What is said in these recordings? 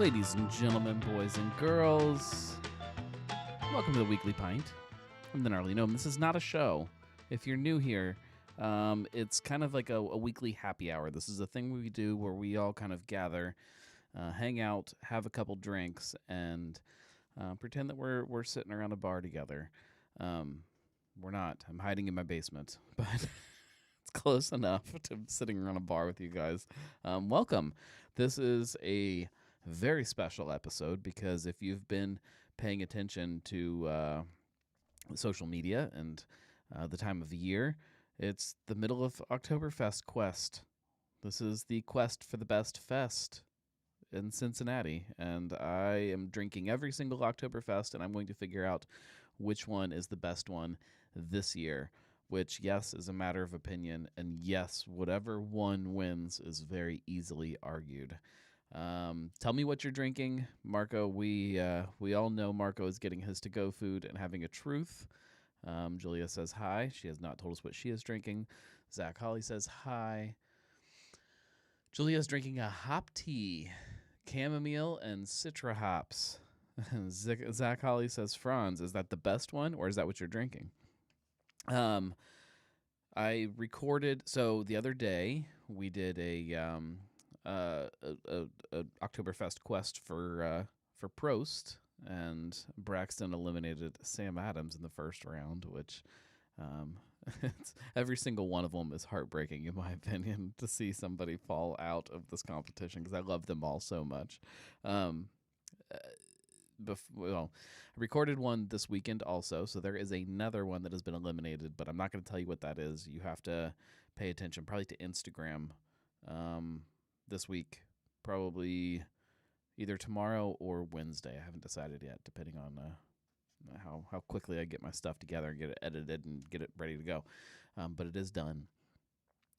Ladies and gentlemen, boys and girls, welcome to the Weekly Pint. I'm the Gnarly Gnome. This is not a show. If you're new here, it's kind of like a weekly happy hour. This is a thing we do where we all kind of gather, hang out, have a couple drinks, and pretend that we're sitting around a bar together. We're not. I'm hiding in my basement, but it's close enough to sitting around a bar with you guys. Welcome. This is a very special episode because if you've been paying attention to social media and the time of the year, it's the middle of Oktoberfest Quest. This is the quest for the best fest in Cincinnati, and I am drinking every single Oktoberfest, and I'm going to figure out which one is the best one this year, which, yes, is a matter of opinion, and yes, whatever one wins is very easily argued. Tell me what you're drinking, Marco. We all know Marco is getting his to-go food and having a truth. Julia says hi. She has not told us what she is drinking. Zach Holly says hi. Julia's drinking a hop tea, chamomile and citra hops. Zach Holly says, Franz, is that the best one, or is that what you're drinking? I recorded, so the other day we did a Oktoberfest Quest for Prost, and Braxton eliminated Sam Adams in the first round, which every single one of them is heartbreaking in my opinion to see somebody fall out of this competition because I love them all so much. I recorded one this weekend also, so there is another one that has been eliminated, but I'm not going to tell you what that is. You have to pay attention probably to Instagram this week, probably either tomorrow or Wednesday. I haven't decided yet, depending on how quickly I get my stuff together and get it edited and get it ready to go. But it is done.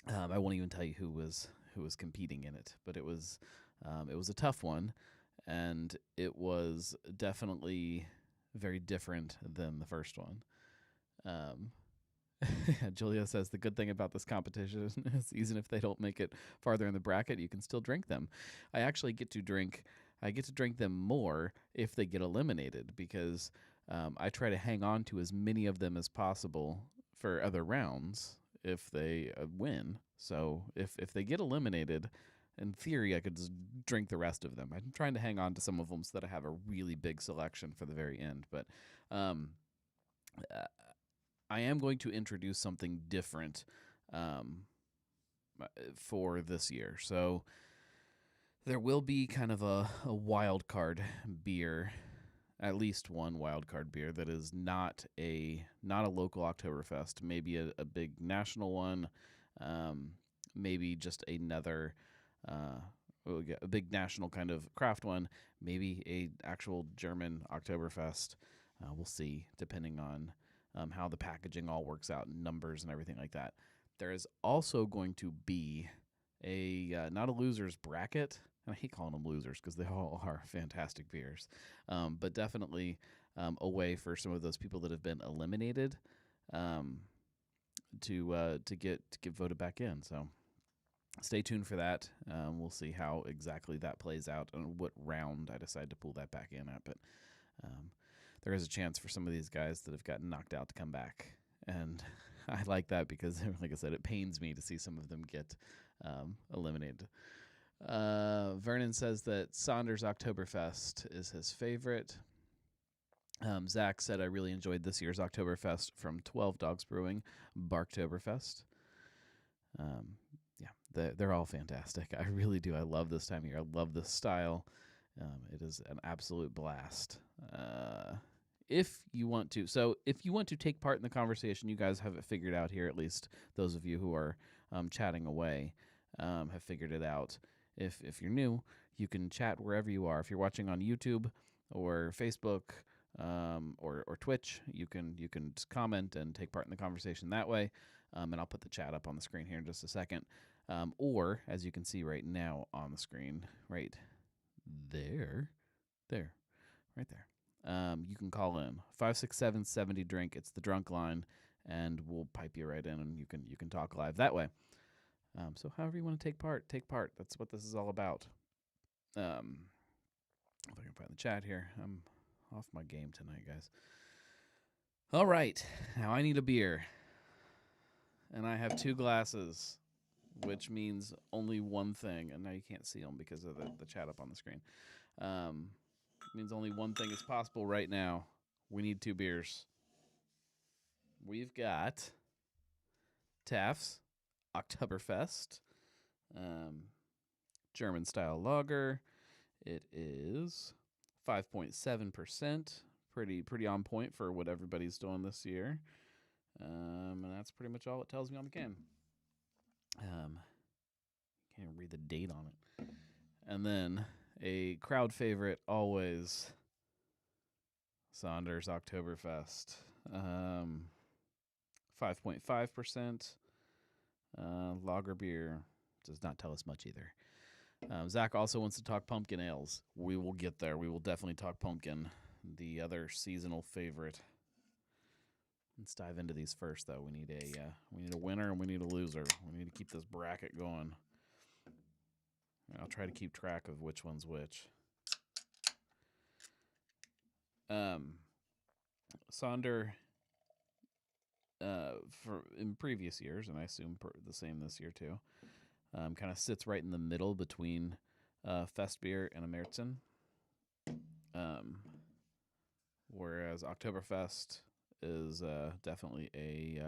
I won't even tell you who was competing in it, but it was a tough one, and it was definitely very different than the first one. Julia says the good thing about this competition is even if they don't make it farther in the bracket, you can still drink them. I actually get to drink them more if they get eliminated because I try to hang on to as many of them as possible for other rounds if they win. So if they get eliminated, in theory, I could just drink the rest of them. I'm trying to hang on to some of them so that I have a really big selection for the very end. But I am going to introduce something different for this year. So there will be kind of a wild card beer, at least one wild card beer that is not a local Oktoberfest, maybe a big national one, maybe just another a big national kind of craft one, maybe a actual German Oktoberfest. We'll see, depending on how the packaging all works out, numbers and everything like that. There is also going to be a not a losers bracket. I hate calling them losers because they all are fantastic beers, but definitely a way for some of those people that have been eliminated to get voted back in. So stay tuned for that. We'll see how exactly that plays out and what round I decide to pull that back in at. But there is a chance for some of these guys that have gotten knocked out to come back. And I like that because, like I said, it pains me to see some of them get eliminated. Vernon says that Sonder's Oktoberfest is his favorite. Zach said, I really enjoyed this year's Oktoberfest from 12 Dogs Brewing, Barktoberfest. Yeah, they're all fantastic. I really do. I love this time of year. I love this style. It is an absolute blast. If you want to take part in the conversation, you guys have it figured out here, at least those of you who are chatting away have figured it out. If you're new, you can chat wherever you are. If you're watching on YouTube or Facebook or Twitch, you can just comment and take part in the conversation that way. And I'll put the chat up on the screen here in just a second. Or, as you can see right now on the screen, right there, right there. You can call in 567-70 drink. It's the drunk line, and we'll pipe you right in, and you can talk live that way. So however you want to take part. That's what this is all about. If I can find the chat here. I'm off my game tonight, guys. All right. Now I need a beer. And I have 2 glasses, which means only one thing. And now you can't see them because of the chat up on the screen. It means only one thing is possible right now. We need 2 beers. We've got Taft's Oktoberfest, German-style lager. It is 5.7%, pretty on point for what everybody's doing this year. And that's pretty much all it tells me on the can. Can't even read the date on it. And then a crowd favorite always, Sonder's Oktoberfest. 5.5%. Lager beer does not tell us much either. Zach also wants to talk pumpkin ales. We will get there. We will definitely talk pumpkin, the other seasonal favorite. Let's dive into these first, though. We need a winner and we need a loser. We need to keep this bracket going. I'll try to keep track of which one's which. Sonder, for in previous years, and I assume the same this year too, kind of sits right in the middle between Fest beer and a Märzen. Whereas Oktoberfest is definitely a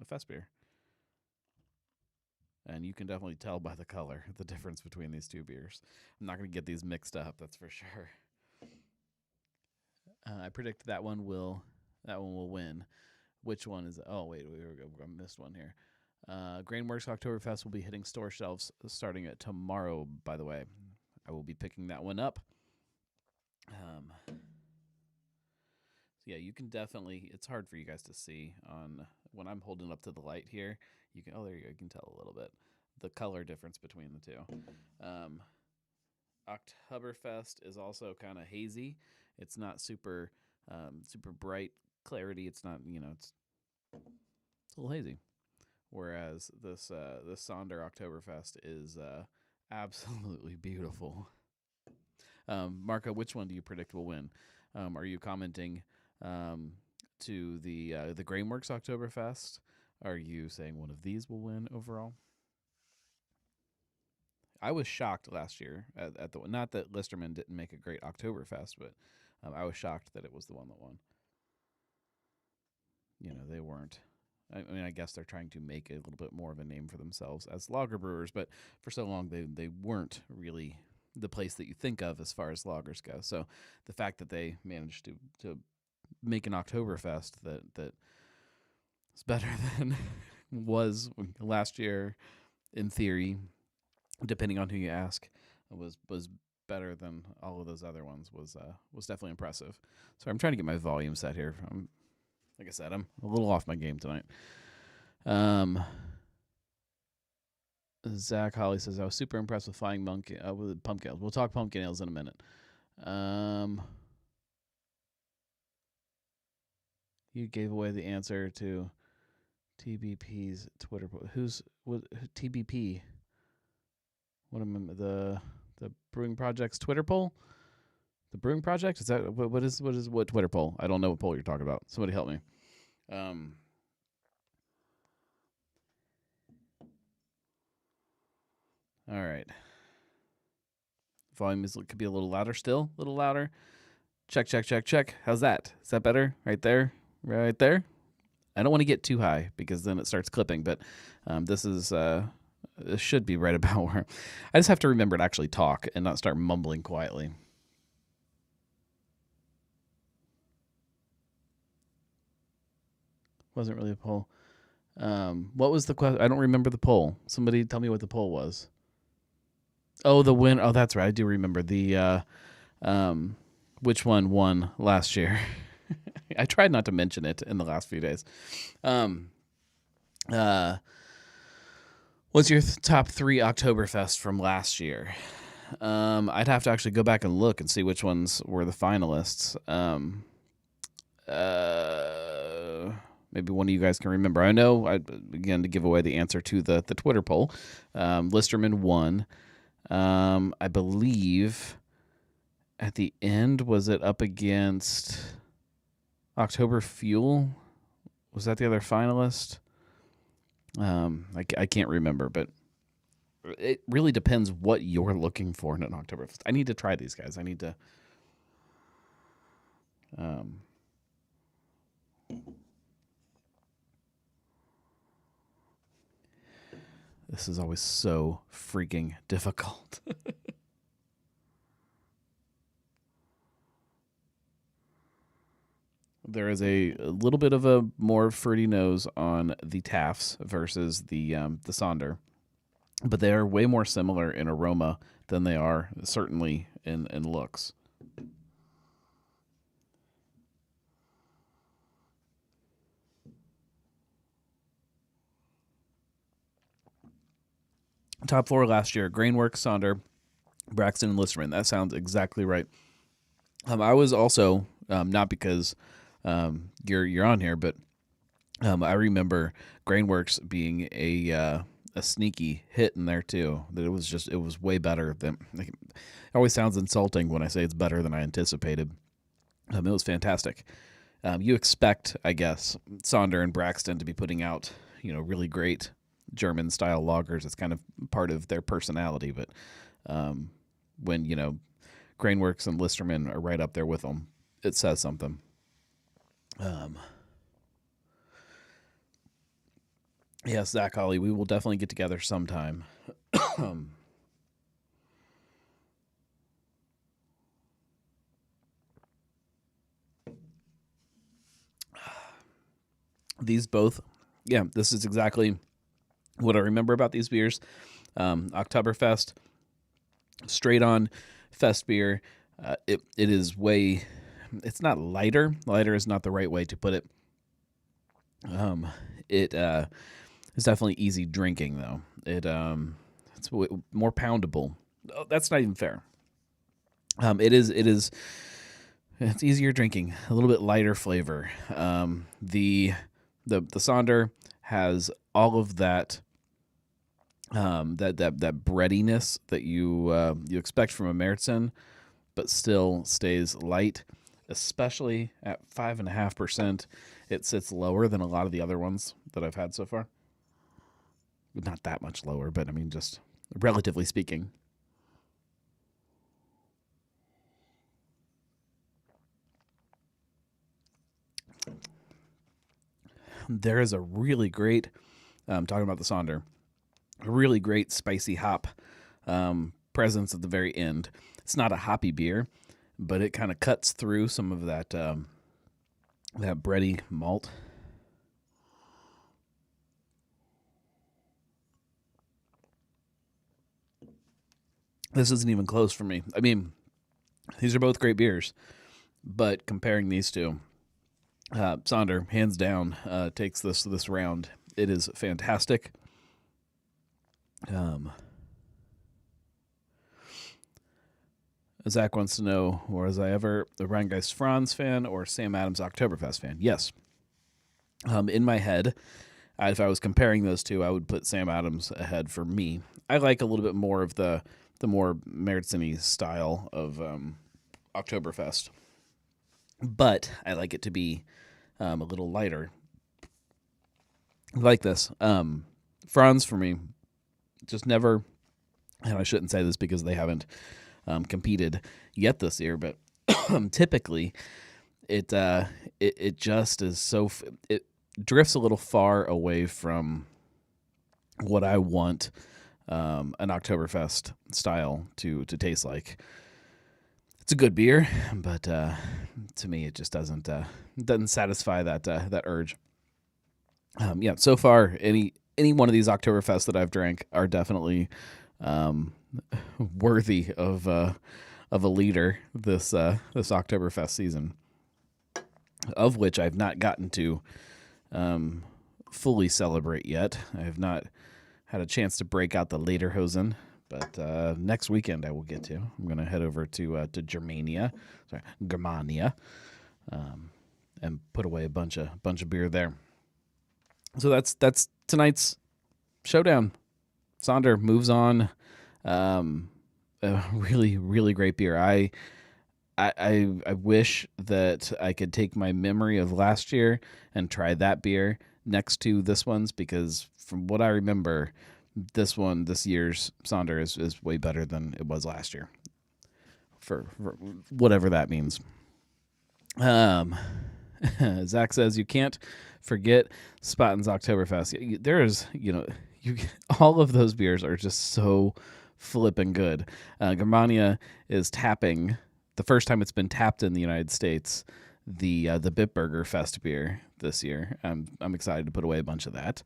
Fest beer. And you can definitely tell by the color the difference between these 2 beers. I'm not going to get these mixed up, that's for sure. I predict that one will win. Which one is? Oh wait, I missed one here. Grainworks Oktoberfest will be hitting store shelves starting at tomorrow. By the way, I will be picking that one up. Yeah, you can definitely. It's hard for you guys to see on when I'm holding up to the light here. You can. Oh, there you go. You can tell a little bit the color difference between the 2. Oktoberfest is also kind of hazy. It's not super bright clarity. It's not, it's a little hazy. Whereas this Sonder Oktoberfest is absolutely beautiful. Marco, which one do you predict will win? Are you commenting to the Grainworks Oktoberfest? Are you saying one of these will win overall? I was shocked last year at the one. Not that Listerman didn't make a great Oktoberfest, but I was shocked that it was the one that won. They weren't. I mean, I guess they're trying to make a little bit more of a name for themselves as lager brewers, but for so long they weren't really the place that you think of as far as lagers go. So the fact that they managed to make an Oktoberfest that is better than was last year, in theory, depending on who you ask, was better than all of those other ones was definitely impressive. So I'm trying to get my volume set here. Like I said, I'm a little off my game tonight. Zach Holly says, I was super impressed with Flying Monkey with pumpkin ales. We'll talk pumpkin ales in a minute. You gave away the answer to TBP's Twitter. Who's TBP? What am I, the Brewing Project's Twitter poll? The Brewing Project? Is that what Twitter poll? I don't know what poll you're talking about. Somebody help me. All right. Volume could be a little louder still. A little louder. Check. How's that? Is that better? Right there? Right there? I don't want to get too high because then it starts clipping, but this should be right about where. I just have to remember to actually talk and not start mumbling quietly. Wasn't really a poll. What was the question? I don't remember the poll. Somebody tell me what the poll was. Oh, the win. Oh, that's right. I do remember the which one won last year. I tried not to mention it in the last few days. What's your top 3 Oktoberfest from last year? I'd have to actually go back and look and see which ones were the finalists. Maybe one of you guys can remember. I know, again, to give away the answer to the Twitter poll, Listerman won. I believe at the end, was it up against October Fuel? Was that the other finalist? I can't remember, but it really depends what you're looking for in an Oktoberfest. I need to try these guys. I need to. This is always so freaking difficult. There is a little bit of a more fruity nose on the Tafts versus the Sonder, but they are way more similar in aroma than they are certainly in looks. Top four last year: Grainworks, Sonder, Braxton, and Listerman. That sounds exactly right. I was also not because you're on here, but I remember Grainworks being a sneaky hit in there too. That it was way better than. It always sounds insulting when I say it's better than I anticipated. It was fantastic. You expect, I guess, Sonder and Braxton to be putting out really great German style lagers. It's kind of part of their personality, but when Grainworks and Listerman are right up there with them, it says something. Yes, Zach Holly, we will definitely get together sometime. These both, this is exactly what I remember about these beers. Oktoberfest, straight on fest beer. It is way. It's not lighter. Lighter is not the right way to put it. It is definitely easy drinking though. It's more poundable. Oh, that's not even fair. It is. It's easier drinking. A little bit lighter flavor. The Sonder has all of that. That breadiness that you expect from a Märzen, but still stays light, especially at 5.5%. It sits lower than a lot of the other ones that I've had so far. Not that much lower, but I mean, just relatively speaking. There is a really great, talking about the Sonder, a really great spicy hop presence at the very end. It's not a hoppy beer, but it kind of cuts through some of that that bready malt. This isn't even close for me. I mean, these are both great beers, but comparing these two, Sonder, hands down, takes this round. It is fantastic. Zach wants to know, was I ever a Rheingeist Franz fan or Sam Adams Oktoberfest fan? Yes. In my head, if I was comparing those two, I would put Sam Adams ahead for me. I like a little bit more of the more Märzen-y style of Oktoberfest, but I like it to be a little lighter. I like this. Franz for me, just never, and I shouldn't say this because they haven't competed yet this year, but typically it just is so it drifts a little far away from what I want an Oktoberfest style to taste like. It's a good beer, but to me it just doesn't satisfy that urge. So far any one of these Oktoberfests that I've drank are definitely worthy of a leader this Oktoberfest season, of which I've not gotten to fully celebrate yet. I have not had a chance to break out the Lederhosen, but next weekend I will get to. I'm going to head over to Germania, and put away a bunch of beer there. So that's tonight's showdown. Sonder moves on. A really, really great beer. I wish that I could take my memory of last year and try that beer next to this one's, because from what I remember, this year's Sonder is way better than it was last year, for whatever that means. Zach says you can't forget Spaten's Oktoberfest. There is, all of those beers are just so flipping good. Germania is tapping, the first time it's been tapped in the United States, the Bitburger Fest beer this year. I'm excited to put away a bunch of that.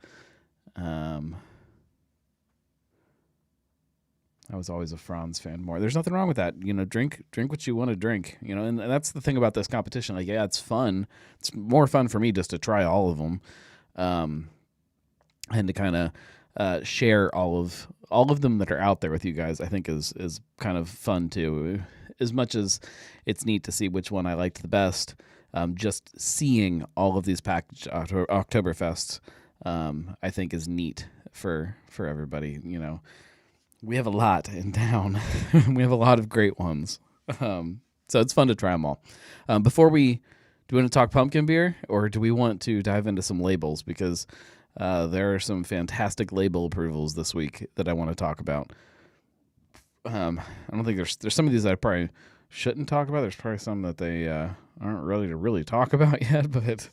I was always a Franz fan more. There's nothing wrong with that. Drink what you want to drink. And that's the thing about this competition. Like, yeah, it's fun. It's more fun for me just to try all of them, and to kind of share all of them that are out there with you guys. I think is kind of fun too. As much as it's neat to see which one I liked the best, just seeing all of these packaged Oktoberfests, I think is neat for everybody. We have a lot in town. We have a lot of great ones. So it's fun to try them all. Do we want to talk pumpkin beer, or do we want to dive into some labels? Because there are some fantastic label approvals this week that I want to talk about. I don't think there's some of these that I probably shouldn't talk about. There's probably some that they aren't ready to really talk about yet, but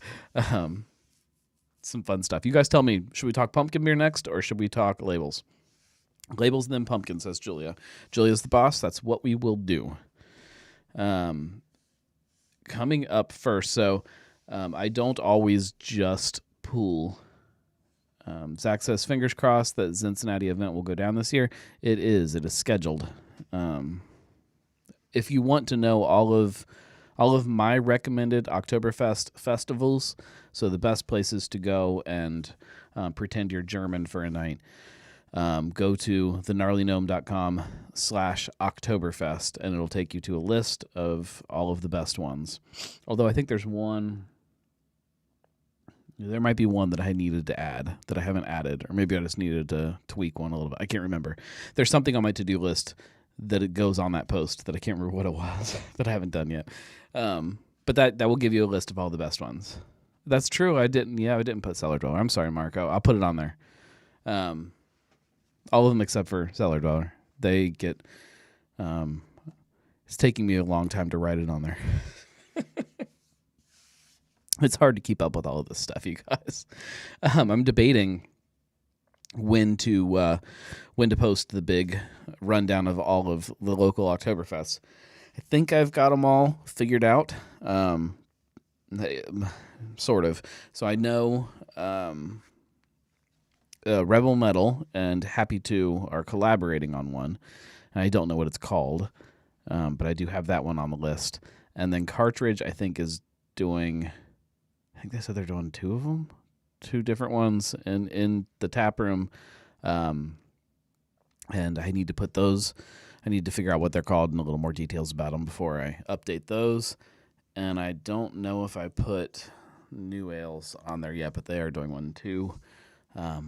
some fun stuff. You guys tell me, should we talk pumpkin beer next, or should we talk labels? Labels and then pumpkin, says Julia. Julia's the boss. That's what we will do. Coming up first. So I don't always just pool. Zach says, fingers crossed that Cincinnati event will go down this year. It is scheduled. If you want to know all of my recommended Oktoberfest festivals, so the best places to go and pretend you're German for a night, go to thegnarlygnome.com/Oktoberfest, and it'll take you to a list of all of the best ones. Although I think there might be one that I needed to add that I haven't added, or maybe I just needed to tweak one a little bit. I can't remember. There's something on my to-do list that it goes on that post that I can't remember what it was that I haven't done yet. But that will give you a list of all the best ones. That's true. I didn't put Cellar Dweller. I'm sorry, Marco. I'll put it on there. All of them except for Cellar Dweller. They get, it's taking me a long time to write it on there. It's hard to keep up with all of this stuff, you guys. I'm debating when to post the big rundown of all of the local Oktoberfests. I think I've got them all figured out, sort of. So I know Rebel Metal and Happy 2 are collaborating on one. I don't know what it's called, but I do have that one on the list. And then Cartridge, I think, is doing... I think they said they're doing two of them, two different ones in the tap room. And I need to put those, I need to figure out what they're called and a little more details about them before I update those. And I don't know if I put New Ales on there yet, but they are doing one too. So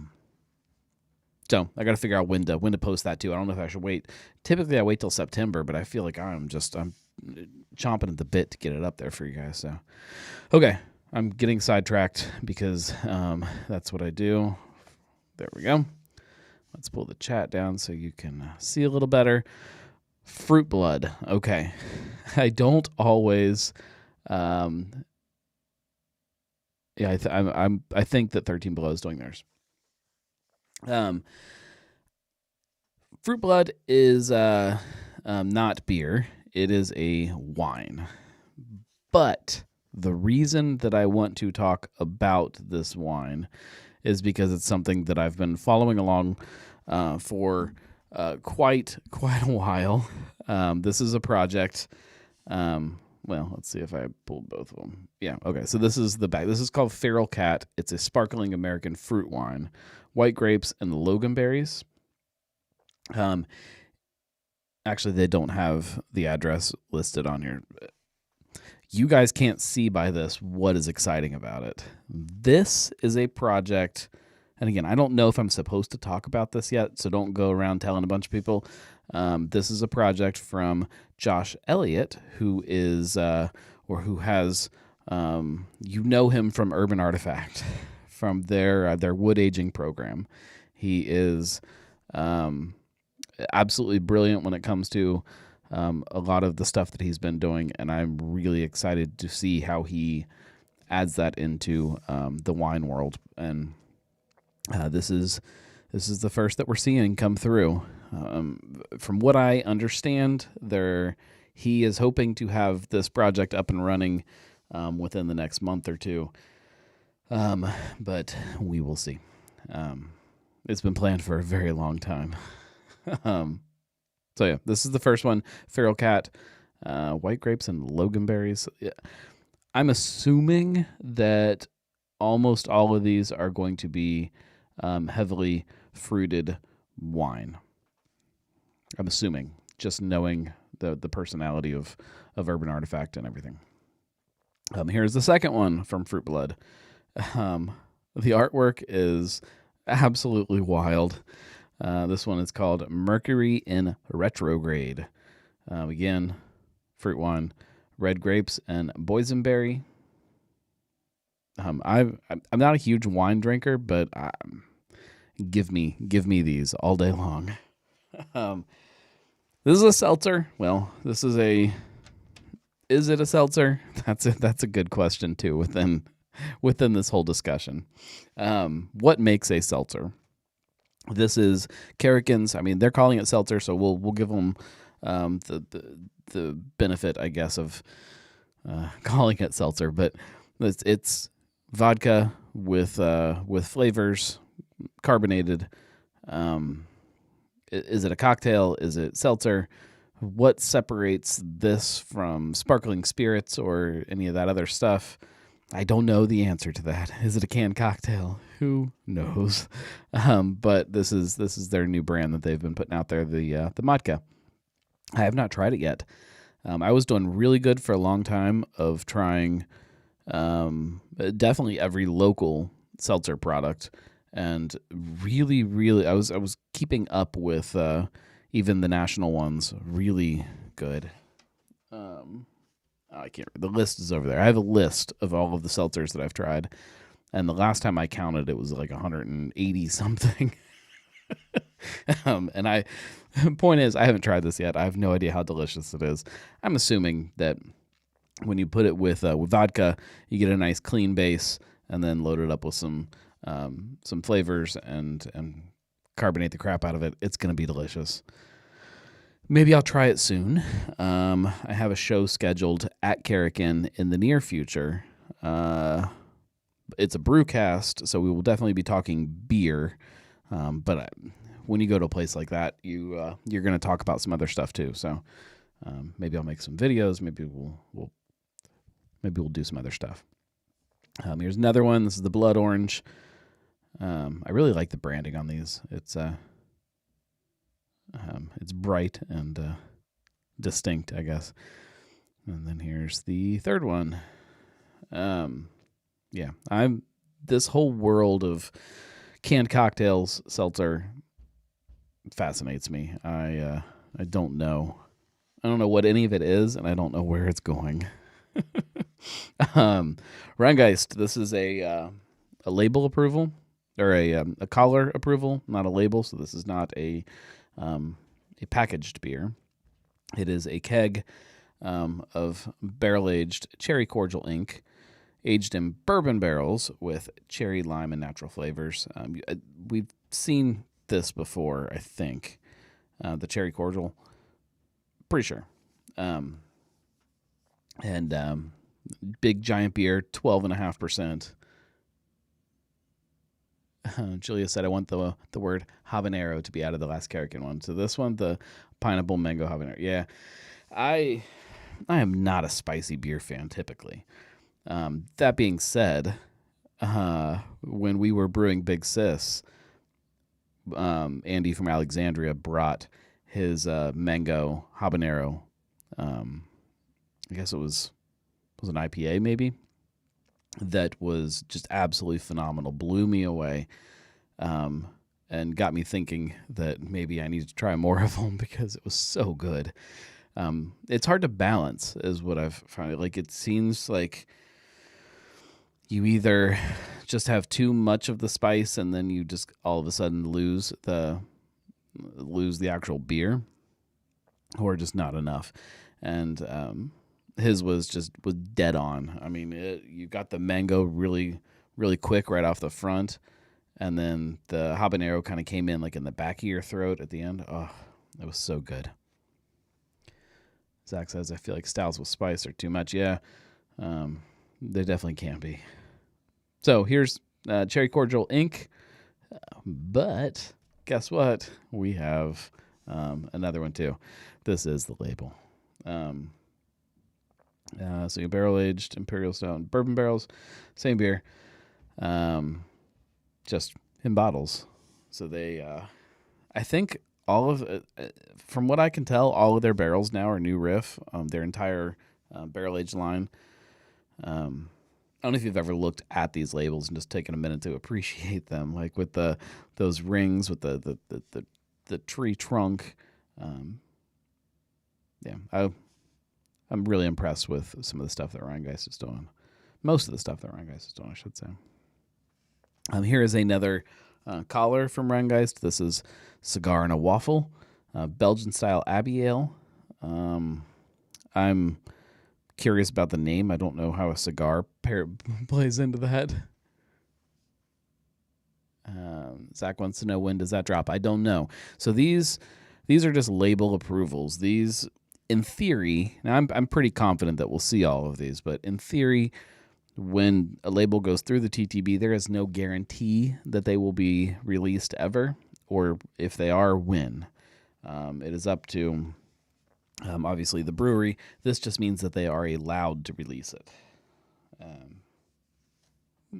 I got to figure out when to post that too. I don't know if I should wait. Typically I wait till September, but I feel like I'm chomping at the bit to get it up there for you guys. So, okay. I'm getting sidetracked because that's what I do. There we go. Let's pull the chat down so you can see a little better. Fruit Blood. Okay. I don't always... I think that 13 Below is doing theirs. Fruit Blood is not beer. It is a wine. But... the reason that I want to talk about this wine is because it's something that I've been following along for quite a while. This is a project. Well, let's see if I pulled both of them. Yeah, okay. So this is the bag. This is called Feral Cat. It's a sparkling American fruit wine, white grapes and loganberries. Actually, they don't have the address listed on here. You guys can't see by this what is exciting about it. This is a project And again, I don't know if I'm supposed to talk about this yet, so don't go around telling a bunch of people. This is a project from Josh Elliott, who is, or who has, you know him from Urban Artifact, from their wood aging program. He is absolutely brilliant when it comes to a lot of the stuff that he's been doing, and I'm really excited to see how he adds that into the wine world. And this is the first that we're seeing come through. From what I understand, he is hoping to have this project up and running within the next month or two. But we will see. It's been planned for a very long time. So yeah, this is the first one. Feral Cat, white grapes and loganberries. Yeah. I'm assuming that almost all of these are going to be heavily fruited wine. I'm assuming, just knowing the personality of Urban Artifact and everything. Here's the second one from Fruit Blood. The artwork is absolutely wild. This one is called Mercury in Retrograde. Again, fruit wine, red grapes and boysenberry. I'm not a huge wine drinker, but give me these all day long. This is a seltzer. Well, is it a seltzer? That's a good question too within this whole discussion. What makes a seltzer? This is Kerrigan's. I mean, they're calling it seltzer, so we'll give them the benefit, I guess, of calling it seltzer. But it's vodka with flavors, carbonated. Is it a cocktail? Is it seltzer? What separates this from sparkling spirits or any of that other stuff? I don't know the answer to that. Is it a canned cocktail? Who knows? But this is their new brand that they've been putting out there, the Matka. I have not tried it yet. I was doing really good for a long time of trying definitely every local seltzer product, and really I was keeping up with even the national ones. Really good. I can't. The list is over there. I have a list of all of the seltzers that I've tried, and the last time I counted, it was like 180 something. And point is, I haven't tried this yet. I have no idea how delicious it is. I'm assuming that when you put it with vodka, you get a nice clean base, and then load it up with some flavors and carbonate the crap out of it. It's going to be delicious. Maybe I'll try it soon. I have a show scheduled at Kerrigan in the near future. It's a brewcast, so we will definitely be talking beer. But when you go to a place like that, you're going to talk about some other stuff too. So maybe I'll make some videos. Maybe we'll do some other stuff. Here's another one. This is the Blood Orange. I really like the branding on these. It's bright and distinct, I guess. And then here's the third one. This whole world of canned cocktails, seltzer, fascinates me. I don't know. I don't know what any of it is, and I don't know where it's going. Rheingeist. This is a label approval, or a collar approval, not a label. So this is not a packaged beer. It is a keg of barrel-aged cherry cordial ink, aged in bourbon barrels with cherry, lime, and natural flavors. We've seen this before, I think. The cherry cordial, pretty sure. Big giant beer, 12.5%. Julia said, I want the word habanero to be out of the last Kerrigan one. So this one, the pineapple mango habanero. Yeah, I am not a spicy beer fan typically. That being said, when we were brewing Big Sis, Andy from Alexandria brought his mango habanero. I guess it was an IPA maybe. That was just absolutely phenomenal. Blew me away. and got me thinking that maybe I need to try more of them because it was so good. It's hard to balance, is what I've found. Like, it seems like you either just have too much of the spice and then you just all of a sudden lose the actual beer, or just not enough. And his was dead on. I mean, you got the mango really, really quick right off the front, and then the habanero kind of came in like in the back of your throat at the end. Oh, it was so good. Zach says, I feel like styles with spice are too much. Yeah, they definitely can be. So here's Cherry Cordial Ink. But guess what? We have another one too. This is the label. So you barrel-aged Imperial Stout bourbon barrels. Same beer. Just in bottles. So they, I think all of, from what I can tell, all of their barrels now are New Riff. Their entire barrel-aged line. I don't know if you've ever looked at these labels and just taken a minute to appreciate them, like with those rings with the tree trunk. I'm really impressed with some of the stuff that Rheingeist is doing. Most of the stuff that Rheingeist is doing, I should say. Here is another collar from Rheingeist. This is Cigar and a Waffle, Belgian-style Abbey Ale. I'm curious about the name. I don't know how a cigar plays into that. Zach wants to know, when does that drop? I don't know. So these are just label approvals. These, in theory, now I'm pretty confident that we'll see all of these, but in theory, when a label goes through the TTB, there is no guarantee that they will be released ever, or if they are, when. It is up to, obviously, the brewery. This just means that they are allowed to release it.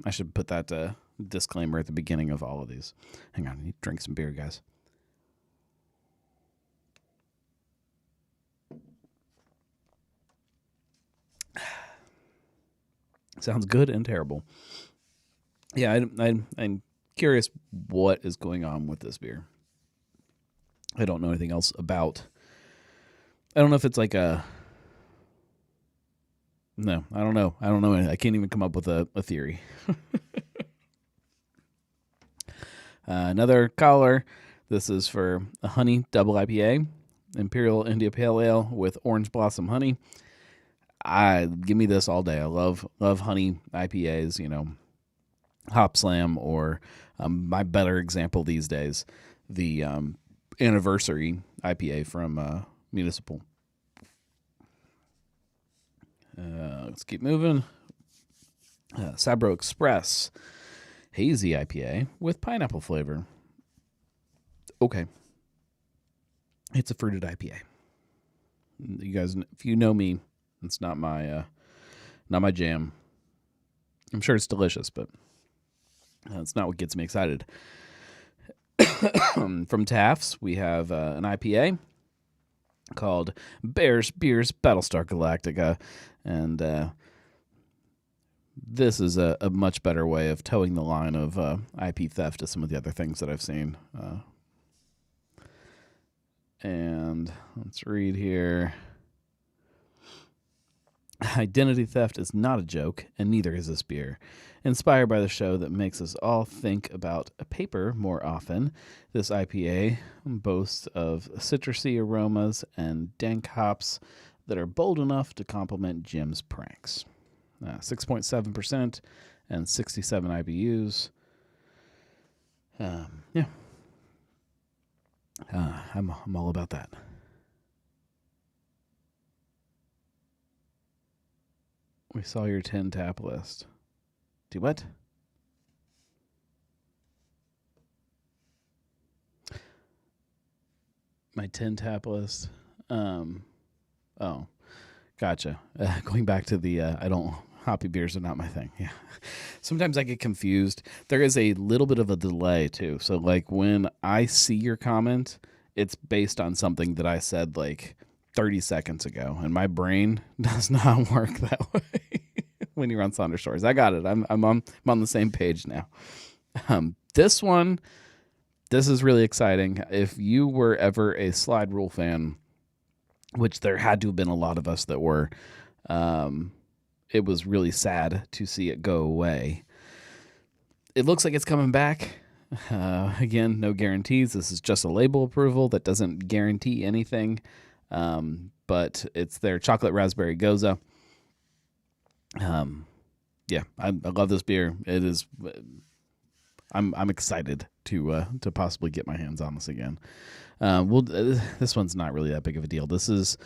I should put that disclaimer at the beginning of all of these. Hang on, I need to drink some beer, guys. Sounds good and terrible. Yeah, I'm curious what is going on with this beer. I don't know anything else about. I don't know if it's like a. No, I don't know. I don't know anything. I can't even come up with a theory. Another collar. This is for a honey double IPA, Imperial India Pale Ale with orange blossom honey. Give me this all day. I love honey IPAs, Hop Slam, or my better example these days, the anniversary IPA from Municipal. Let's keep moving. Sabro Express Hazy IPA with pineapple flavor. Okay. It's a fruited IPA. You guys, if you know me, it's not my jam. I'm sure it's delicious, but it's not what gets me excited. From Taft's, we have an IPA called Bears Beers Battlestar Galactica, and this is a much better way of towing the line of IP theft to some of the other things that I've seen. And let's read here. Identity theft is not a joke, and neither is this beer. Inspired by the show that makes us all think about a paper more often, this IPA boasts of citrusy aromas and dank hops that are bold enough to complement Jim's pranks. 6.7% and 67 IBUs. Yeah. I'm all about that. We saw your 10 tap list. Do what? My 10 tap list. Oh, gotcha. Going back to the hoppy beers are not my thing. Yeah. Sometimes I get confused. There is a little bit of a delay too. So like when I see your comment, it's based on something that I said like 30 seconds ago, and my brain does not work that way when you're on Sonder Stories. I got it. I'm on the same page now. This one, this is really exciting. If you were ever a slide rule fan, which there had to have been a lot of us that were, it was really sad to see it go away. It looks like it's coming back. Again, no guarantees. This is just a label approval that doesn't guarantee anything. But it's their chocolate raspberry goza. Yeah, I love this beer. It is. I'm excited to possibly get my hands on this again. This one's not really that big of a deal. This is.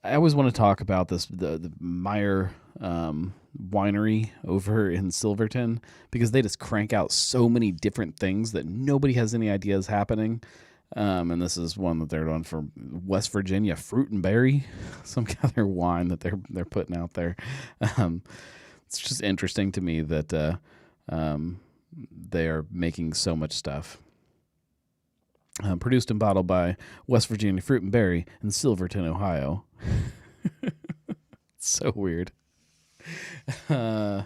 I always want to talk about this the Meyer winery over in Silverton, because they just crank out so many different things that nobody has any idea is happening. And this is one that they're doing for West Virginia, Fruit and Berry, some kind of wine that they're putting out there. It's just interesting to me that they are making so much stuff. Produced and bottled by West Virginia Fruit and Berry in Silverton, Ohio. It's so weird. Let's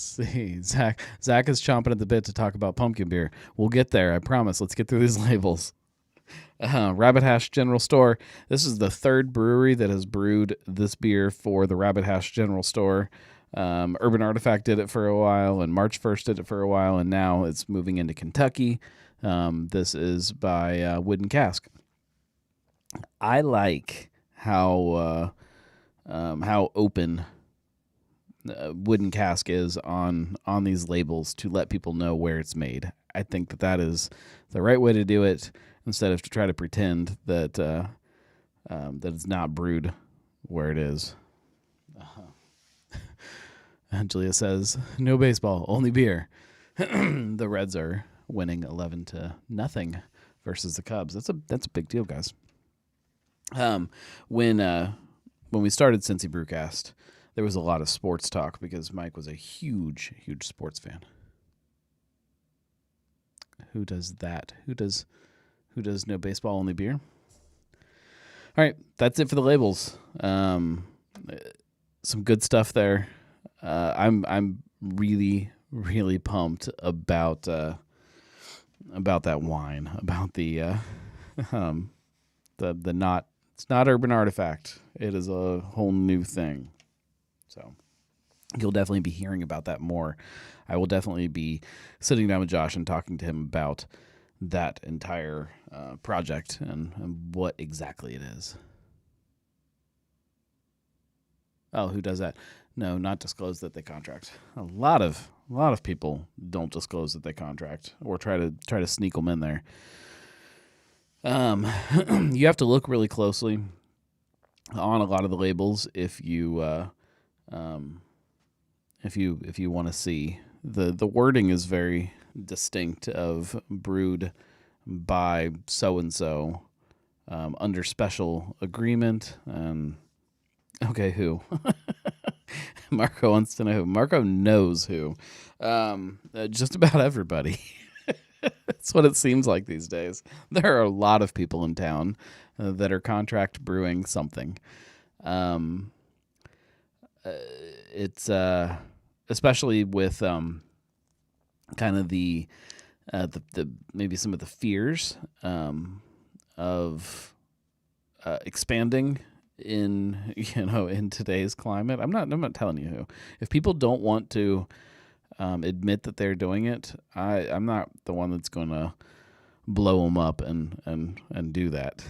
see. Zach is chomping at the bit to talk about pumpkin beer. We'll get there, I promise. Let's get through these labels. Rabbit Hash General Store. This is the third brewery that has brewed this beer for the Rabbit Hash General Store. Urban Artifact did it for a while, and March 1st did it for a while, and now it's moving into Kentucky. This is by Wooden Cask. I like how open Wooden Cask is on these labels to let people know where it's made. I think that is the right way to do it, instead of to try to pretend that that it's not brewed where it is. Julia says, no baseball, only beer. The Reds are winning 11-0 versus the Cubs. That's a big deal, guys. When we started Cincy Brewcast, there was a lot of sports talk because Mike was a huge sports fan. Who does that? Who does no baseball, only beer? All right, that's it for the labels. Some good stuff there. I'm really pumped about that wine, about the not, it's not Urban Artifact. It is a whole new thing. So you'll definitely be hearing about that more. I will definitely be sitting down with Josh and talking to him about that entire project and what exactly it is. Oh, who does that? No, not disclose that they contract. A lot of people don't disclose that they contract or try to sneak them in there. You have to look really closely on a lot of the labels if you want to see the wording is very distinct of brewed by so and so under special agreement. Okay, who? Marco wants to know who. Marco knows who. Just about everybody. That's what it seems like these days. There are a lot of people in town that are contract brewing something. It's especially with kind of the maybe some of the fears of expanding in today's climate. I'm not telling you who. If people don't want to admit that they're doing it, I'm not the one that's going to blow them up and do that.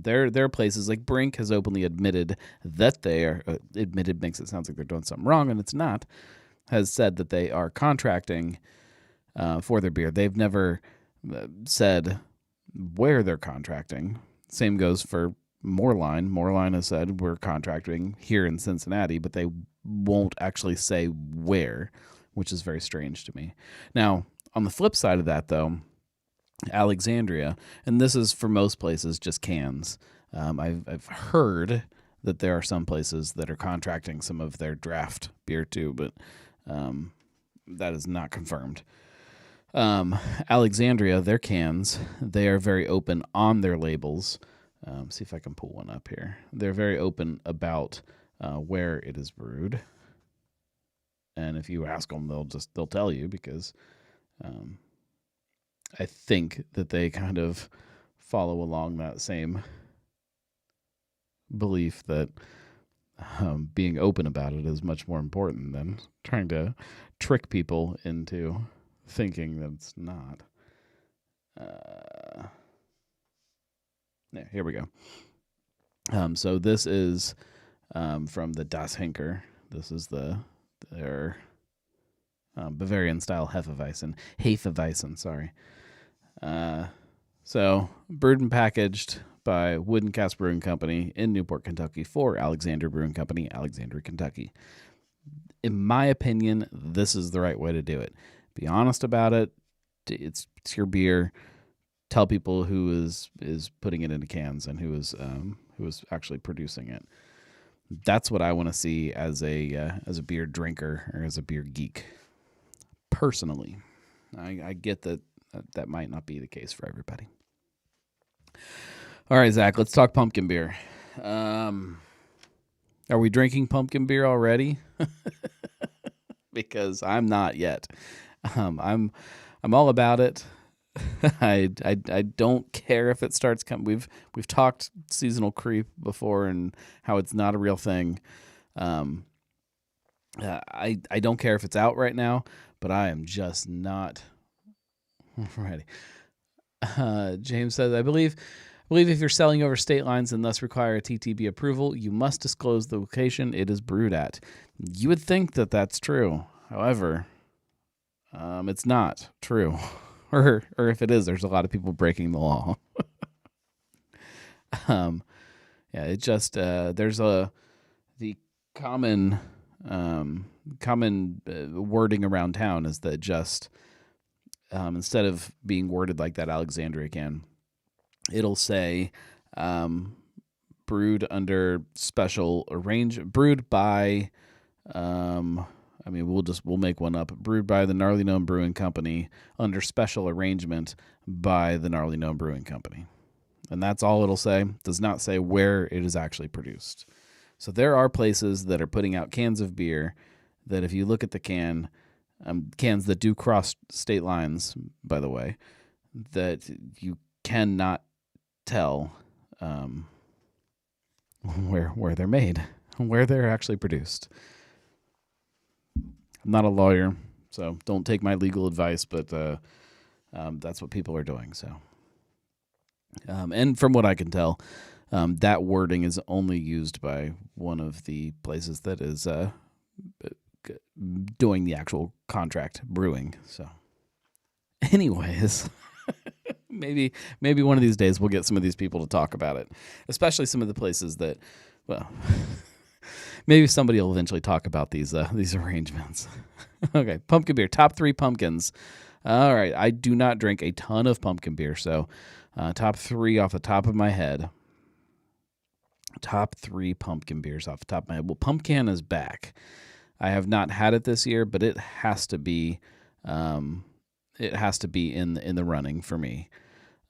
There are places like Brink has openly admitted that they are admitted makes it sound like they're doing something wrong, and it's not. Has said that they are contracting for their beer. They've never said where they're contracting. Same goes for Moreline. Moreline has said we're contracting here in Cincinnati, but they won't actually say where, which is very strange to me. Now, on the flip side of that, though, Alexandria, and this is for most places just cans. I've heard that there are some places that are contracting some of their draft beer too, but that is not confirmed. Alexandria, their cans, they are very open on their labels. See if I can pull one up here. They're very open about where it is brewed. And if you ask them, they'll tell you, because I think that they kind of follow along that same belief that being open about it is much more important than trying to trick people into thinking that it's not. Yeah, here we go. So this is from the Das Henker. This is their Bavarian style Hefeweizen, sorry. So brewed and packaged by Wooden Cask Brewing Company in Newport, Kentucky, for Alexander Brewing Company, Alexandria, Kentucky. In my opinion, this is the right way to do it. Be honest about it. It's your beer. Tell people who is putting it into cans and who is actually producing it. That's what I want to see as a beer drinker or as a beer geek. Personally, I get that might not be the case for everybody. All right, Zach, let's talk pumpkin beer. Are we drinking pumpkin beer already? Because I'm not yet. I'm all about it. I don't care if it starts coming. We've talked seasonal creep before and how it's not a real thing. I don't care if it's out right now, but I am just not ready. James says, I believe if you're selling over state lines and thus require a TTB approval, you must disclose the location it is brewed at. You would think that that's true. However, it's not true. Or if it is, there's a lot of people breaking the law. Yeah, it just there's the common wording around town is that just instead of being worded like that Alexandria can, it'll say brewed under special brewed by we'll make one up. Brewed by the Gnarly Gnome Brewing Company under special arrangement by the Gnarly Gnome Brewing Company. And that's all it'll say. It does not say where it is actually produced. So there are places that are putting out cans of beer that if you look at the cans that do cross state lines, by the way, that you cannot tell where they're made, where they're actually produced. I'm not a lawyer, so don't take my legal advice, but that's what people are doing. So, and from what I can tell, that wording is only used by one of the places that is doing the actual contract brewing. So, anyways, maybe one of these days we'll get some of these people to talk about it, especially some of the places that, well. Maybe somebody will eventually talk about these arrangements. Okay, pumpkin beer. Top 3 pumpkins. All right, I do not drink a ton of pumpkin beer, so top 3 off the top of my head. Top 3 pumpkin beers off the top of my head. Well, Pumpkin is back. I have not had it this year, but it has to be. It has to be in the running for me.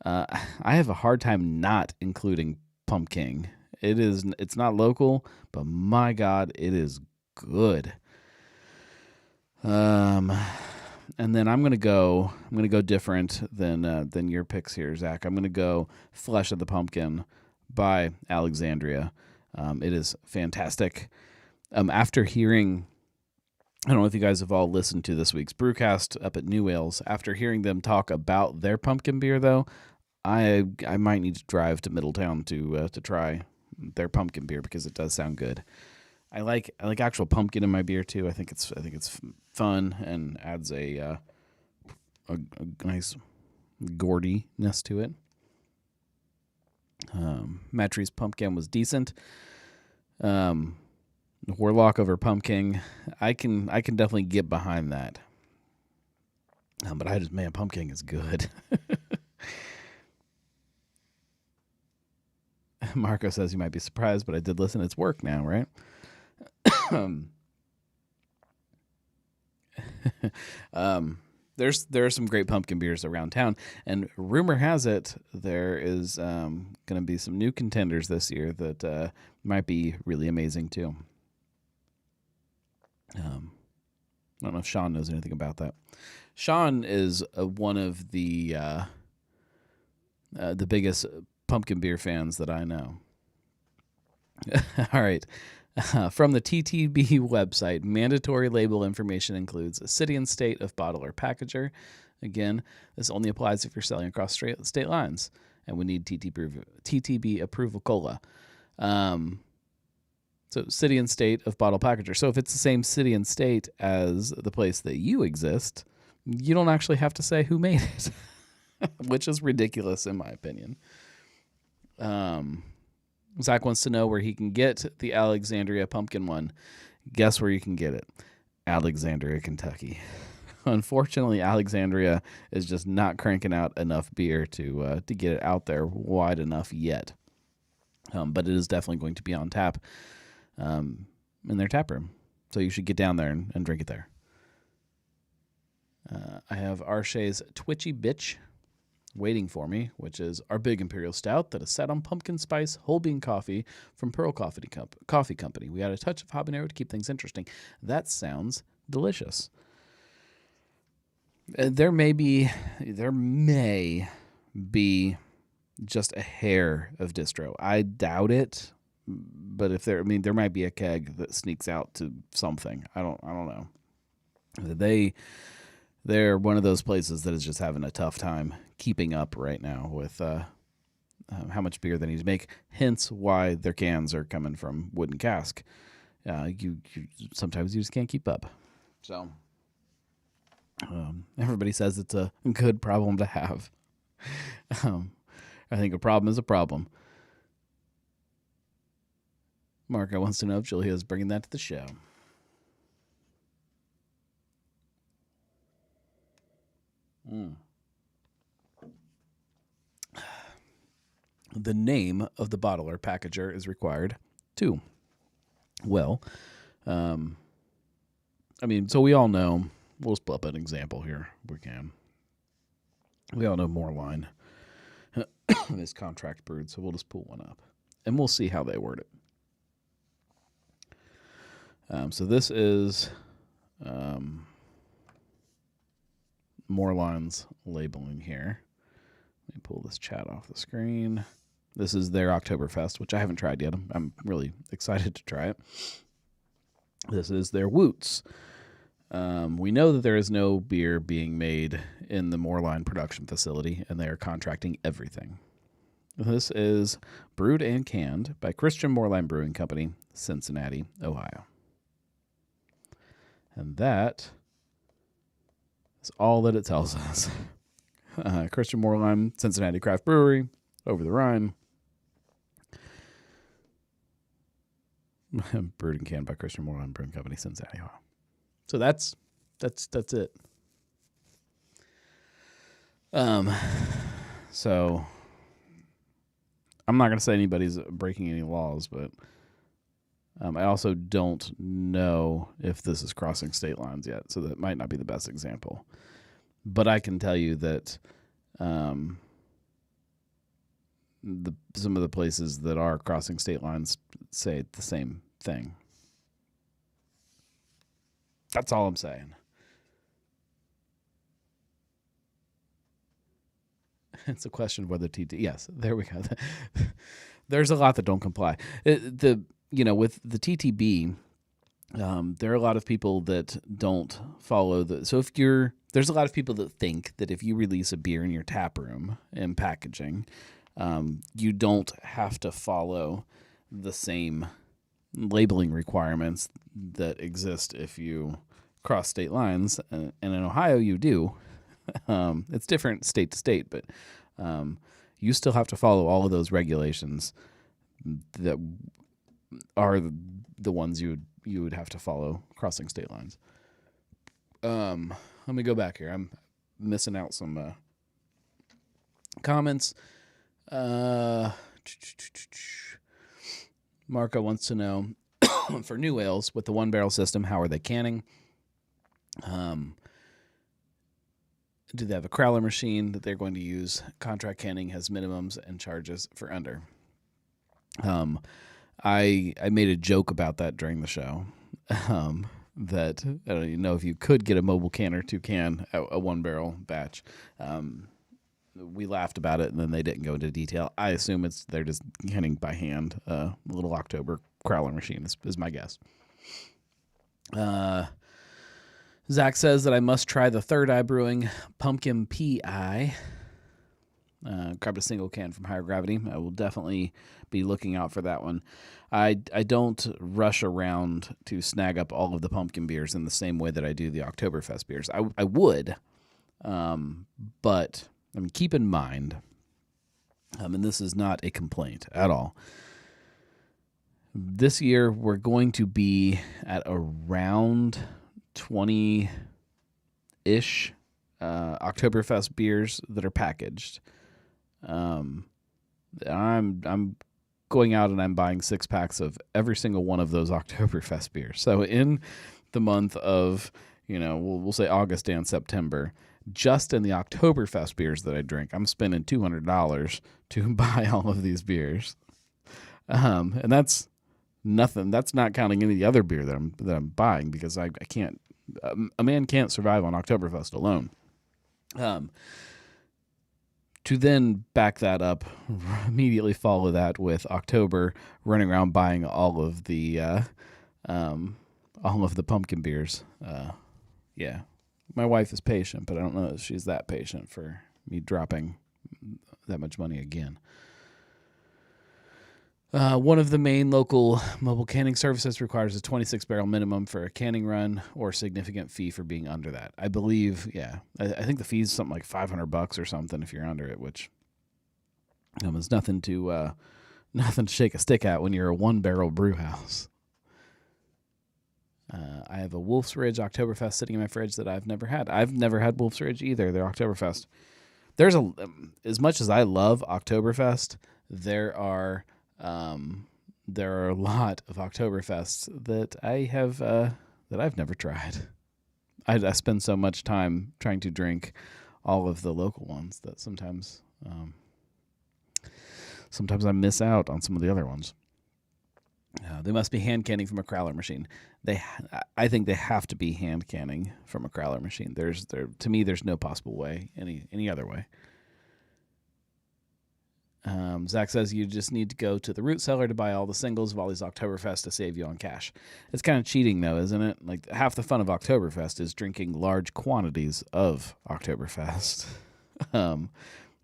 I have a hard time not including Pumpkin. It's not local, but my God, it is good. And then I'm gonna go different than your picks here, Zach. I'm gonna go Flesh of the Pumpkin by Alexandria. It is fantastic. After hearing, I don't know if you guys have all listened to this week's Brewcast up at New Ales. After hearing them talk about their pumpkin beer, though, I might need to drive to Middletown to try their pumpkin beer because it does sound good. I like actual pumpkin in my beer too. I think it's fun and adds a nice gordiness to it. Matri's pumpkin was decent. Warlock over pumpkin, I can definitely get behind that. But pumpkin is good. Marco says you might be surprised, but I did listen. It's work now, right? There are some great pumpkin beers around town, and rumor has it there is going to be some new contenders this year that might be really amazing too. I don't know if Sean knows anything about that. Sean is one of the biggest pumpkin beer fans that I know. All right. From the TTB website, mandatory label information includes a city and state of bottler packager. Again, this only applies if you're selling across state lines, and we need TTB approval cola. So city and state of bottle packager. So if it's the same city and state as the place that you exist, you don't actually have to say who made it, which is ridiculous in my opinion. Zach wants to know where he can get the Alexandria pumpkin one. Guess where you can get it? Alexandria, Kentucky. Unfortunately, Alexandria is just not cranking out enough beer to get it out there wide enough yet. But it is definitely going to be on tap in their tap room. So you should get down there and drink it there. I have Arche's Twitchy Bitch waiting for me, which is our big imperial stout that is set on pumpkin spice whole bean coffee from Pearl Coffee Company. We add a touch of habanero to keep things interesting. That sounds delicious. There may be just a hair of distro. I doubt it, but there might be a keg that sneaks out to something. I don't know. They're one of those places that is just having a tough time keeping up right now with how much beer they need to make. Hence why their cans are coming from wooden cask. You sometimes you just can't keep up. So everybody says it's a good problem to have. I think a problem is a problem. Marco wants to know if Julia is bringing that to the show. The name of the bottler packager is required too. Well, so we all know, we'll just pull up an example here if we can. We all know Moreline is contract brewed, so we'll just pull one up and we'll see how they word it. So this is Moreline's labeling here. Let me pull this chat off the screen. This is their Oktoberfest, which I haven't tried yet. I'm really excited to try it. This is their Woots. We know that there is no beer being made in the Moreline production facility, and they are contracting everything. This is brewed and canned by Christian Moreline Brewing Company, Cincinnati, Ohio. And that is all that it tells us. Christian Moreline, Cincinnati Craft Brewery, over the Rhine. Brewed and canned by Christian Moreline Brewing Company, Cincinnati, Ohio. So that's it. So I'm not going to say anybody's breaking any laws, but I also don't know if this is crossing state lines yet, so that might not be the best example. But I can tell you that some of the places that are crossing state lines say the same thing. That's all I'm saying. It's a question of whether yes, there we go. There's a lot that don't comply. With the TTB, there are a lot of people that don't follow there's a lot of people that think that if you release a beer in your tap room and packaging, you don't have to follow the same labeling requirements that exist if you cross state lines. And in Ohio, you do. It's different state to state, but you still have to follow all of those regulations that are the ones you would have to follow crossing state lines. Let me go back here. I'm missing out some comments. Marco wants to know, for new ales with the one barrel system, how are they canning? Do they have a crowler machine that they're going to use? Contract canning has minimums and charges for under. I made a joke about that during the show. that I don't even know if you could get a mobile can or two can, a 1-barrel batch. We laughed about it, and then they didn't go into detail. I assume they're just canning by hand. A little October crowler machine is my guess. Zach says that I must try the Third Eye Brewing Pumpkin PI. Grabbed a single can from Higher Gravity. I will definitely be looking out for that one. I don't rush around to snag up all of the pumpkin beers in the same way that I do the Oktoberfest beers. I would, but I mean, keep in mind, and this is not a complaint at all, this year we're going to be at around 20-ish Oktoberfest beers that are packaged. I'm going out and I'm buying 6-packs of every single one of those Oktoberfest beers. So in the month of, we'll say August and September, just in the Oktoberfest beers that I drink, I'm spending $200 to buy all of these beers. And that's nothing. That's not counting any of the other beer that I'm buying, because I can't. A man can't survive on Oktoberfest alone. To then back that up, immediately follow that with October running around buying all of the pumpkin beers. Yeah, my wife is patient, but I don't know if she's that patient for me dropping that much money again. One of the main local mobile canning services requires a 26-barrel minimum for a canning run, or significant fee for being under that. I believe, I think the fee is something like $500 or something if you're under it, which is nothing to shake a stick at when you're a 1-barrel brew house. I have a Wolf's Ridge Oktoberfest sitting in my fridge that I've never had. I've never had Wolf's Ridge either. They're Oktoberfest. There's as much as I love Oktoberfest, there are a lot of Oktoberfests that I've never tried. I spend so much time trying to drink all of the local ones that sometimes I miss out on some of the other ones. They must be hand canning from a crowler machine. I think they have to be hand canning from a crowler machine. To me, there's no possible way, any other way. Zach says you just need to go to the root cellar to buy all the singles of all these Oktoberfest to save you on cash. It's kind of cheating, though, isn't it? Like, half the fun of Oktoberfest is drinking large quantities of Oktoberfest. And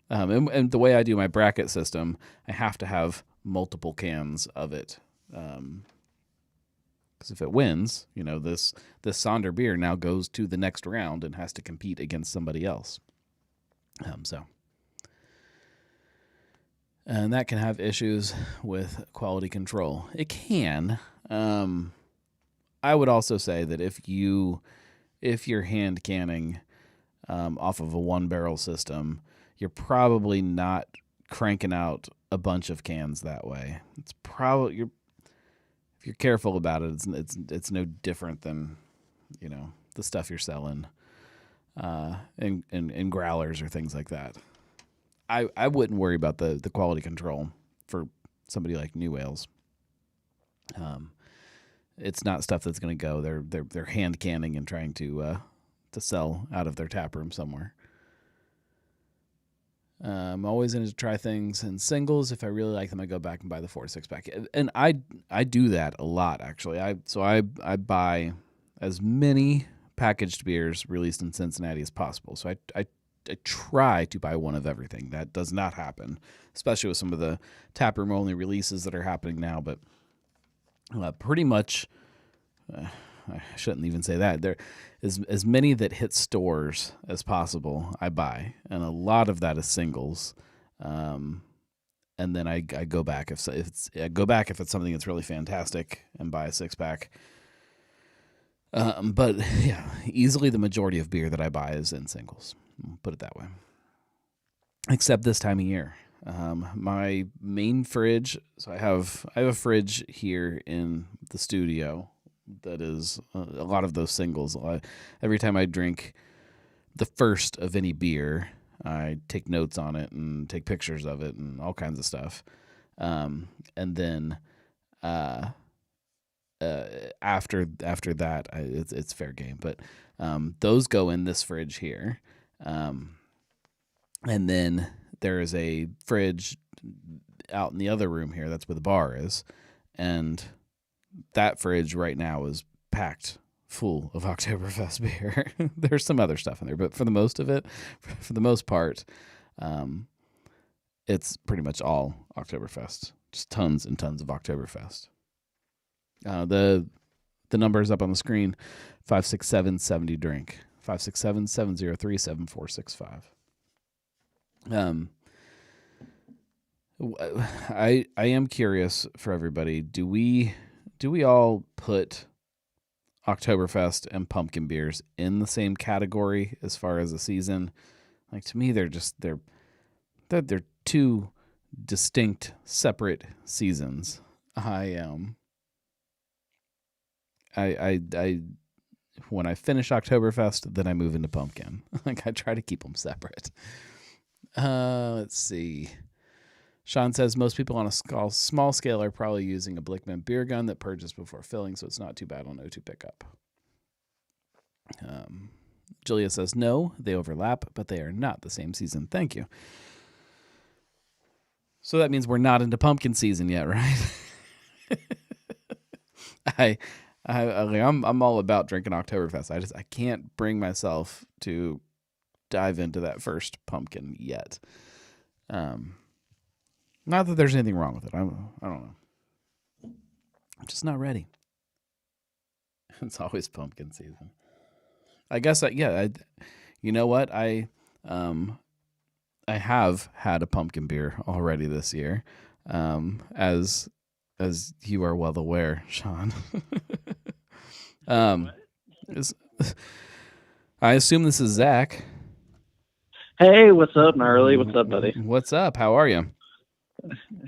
the way I do my bracket system, I have to have multiple cans of it. Because if it wins, this Sonder beer now goes to the next round and has to compete against somebody else. And that can have issues with quality control. It can. I would also say that if you're hand canning off of a 1-barrel system, you're probably not cranking out a bunch of cans that way. It's probably if you're careful about it, it's no different than the stuff you're selling in growlers or things like that. I wouldn't worry about the quality control for somebody like New Ales. It's not stuff that's going to go. They're hand canning and trying to sell out of their tap room somewhere. I'm always in to try things in singles. If I really like them, I go back and buy the 4 to 6-pack. And I do that a lot, actually. I buy as many packaged beers released in Cincinnati as possible. So I try to buy one of everything. That does not happen, especially with some of the taproom only releases that are happening now. But pretty much, I shouldn't even say that. There is as many that hit stores as possible. I buy, and a lot of that is singles. And then I go back if it's something that's really fantastic and buy a 6-pack. But yeah, easily the majority of beer that I buy is in singles. Put it that way. Except this time of year. My main fridge, so I have a fridge here in the studio that is a lot of those singles. Every time I drink the first of any beer, I take notes on it and take pictures of it and all kinds of stuff. And then after that, it's fair game. But those go in this fridge here, and then there is a fridge out in the other room here. That's where the bar is, and that fridge right now is packed full of Oktoberfest beer. There's some other stuff in there, but for the most part, it's pretty much all Oktoberfest. Just tons and tons of Oktoberfest. The number is up on the screen: 567-70 drink. 567-703-7465. I am curious for everybody. Do we all put Oktoberfest and pumpkin beers in the same category as far as the season? Like, to me, they're two distinct, separate seasons. When I finish Oktoberfest, then I move into pumpkin. Like, I try to keep them separate. Let's see. Sean says most people on a small scale are probably using a Blickman beer gun that purges before filling, so it's not too bad on O2 pickup. Julia says no, they overlap, but they are not the same season. Thank you. So that means we're not into pumpkin season yet, right? I'm all about drinking Oktoberfest. I can't bring myself to dive into that first pumpkin yet. Not that there's anything wrong with it. I don't know. I'm just not ready. It's always pumpkin season. I guess you know what? I have had a pumpkin beer already this year, as you are well aware, Sean. I assume this is Zach. Hey, what's up, Gnarly? What's up, buddy? What's up? How are you?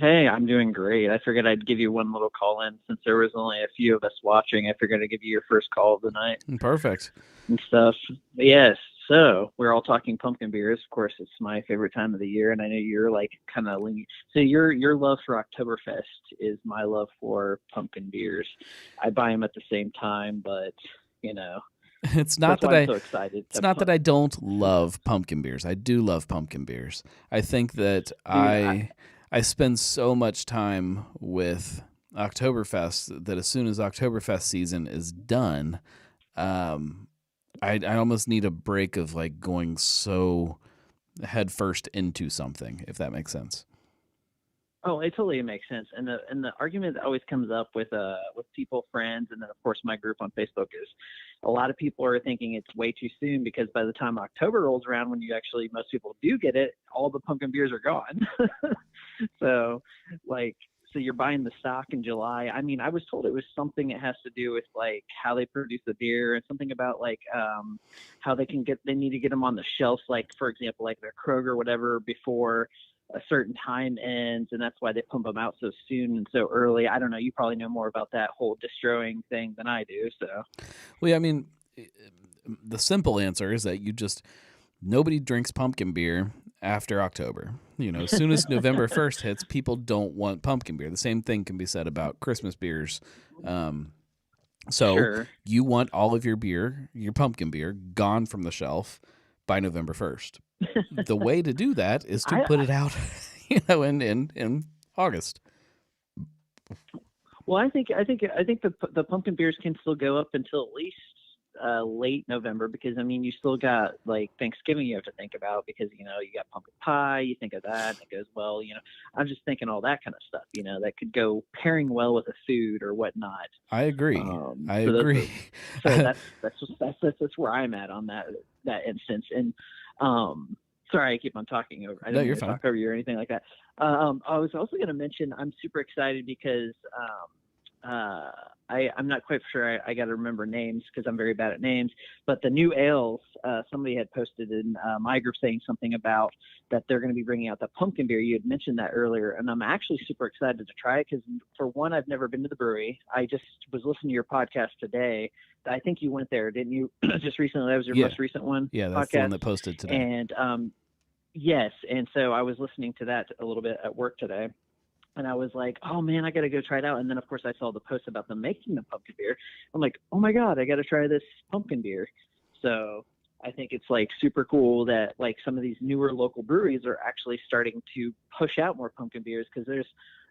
Hey, I'm doing great. I figured I'd give you one little call in since there was only a few of us watching. I figured I'd give you your first call of the night. Perfect. And stuff. Yes. So we're all talking pumpkin beers. Of course, it's my favorite time of the year, and I know you're like kind of leaning. So your love for Oktoberfest is my love for pumpkin beers. I buy them at the same time, but you know. It's not that I'm so excited. It's not that I don't love pumpkin beers. I do love pumpkin beers. I think that I spend so much time with Oktoberfest that as soon as Oktoberfest season is done, I almost need a break of like going so head first into something, if that makes sense. Oh, it totally makes sense. And the argument that always comes up with people, friends, and then of course my group on Facebook is a lot of people are thinking it's way too soon because by the time October rolls around, when most people do get it, all the pumpkin beers are gone. So you're buying the stock in July. I mean, I was told it was something that has to do with like how they produce the beer and something about like how they need to get them on the shelves, like for example, like their Kroger or whatever before a certain time ends, and that's why they pump them out so soon and so early. I don't know. You probably know more about that whole distroing thing than I do. So, well, yeah, I mean, the simple answer is that nobody drinks pumpkin beer after October. As soon as November 1st hits, people don't want pumpkin beer. The same thing can be said about Christmas beers. Sure. You want all of your beer, your pumpkin beer, gone from the shelf by November 1st. The way to do that is to put it out, in August. Well, I think the pumpkin beers can still go up until at least late November because I mean you still got like Thanksgiving you have to think about because you got pumpkin pie, you think of that and it goes well. I'm just thinking all that kind of stuff. That could go pairing well with a food or whatnot. I agree. So that's where I'm at on that instance. And sorry, I keep on talking over. I don't you're want to fine. talk over you or anything like that. I was also going to mention I'm super excited because I'm not quite sure. I got to remember names because I'm very bad at names. But the new ales, somebody had posted in my group saying something about that they're going to be bringing out the pumpkin beer. You had mentioned that earlier, and I'm actually super excited to try it because, for one, I've never been to the brewery. I just was listening to your podcast today. I think you went there, didn't you? Just recently. That was your most recent one. Yeah, that's the one that posted today. And yes, and so I was listening to that a little bit at work today. And I was like, oh man, I got to go try it out. And then of course I saw the post about them making the pumpkin beer. I'm like, oh my God, I got to try this pumpkin beer. So I think it's like super cool that like some of these newer local breweries are actually starting to push out more pumpkin beers, because there's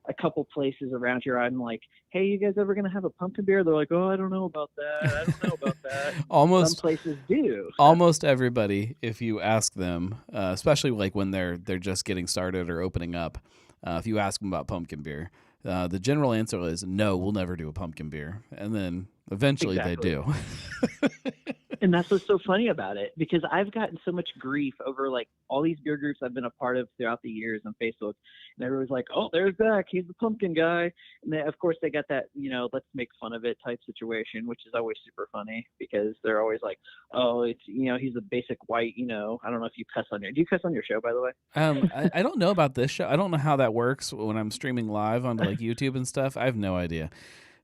a couple places around here I'm like, hey, you guys ever going to have a pumpkin beer? They're like, oh, I don't know about that. I don't know about that. Some places do. Almost everybody, if you ask them, especially like when they're just getting started or opening up, if you ask them about pumpkin beer, the general answer is no, we'll never do a pumpkin beer, and then eventually they do. And that's what's so funny about it, because I've gotten so much grief over like all these beer groups I've been a part of throughout the years on Facebook, and everyone's like, oh, there's Zach, he's the pumpkin guy. And of course they got that, let's make fun of it type situation, which is always super funny, because they're always like, oh, it's, he's a basic white, I don't know if you cuss on do you cuss on your show, by the way? I don't know about this show. I don't know how that works when I'm streaming live onto like YouTube and stuff. I have no idea.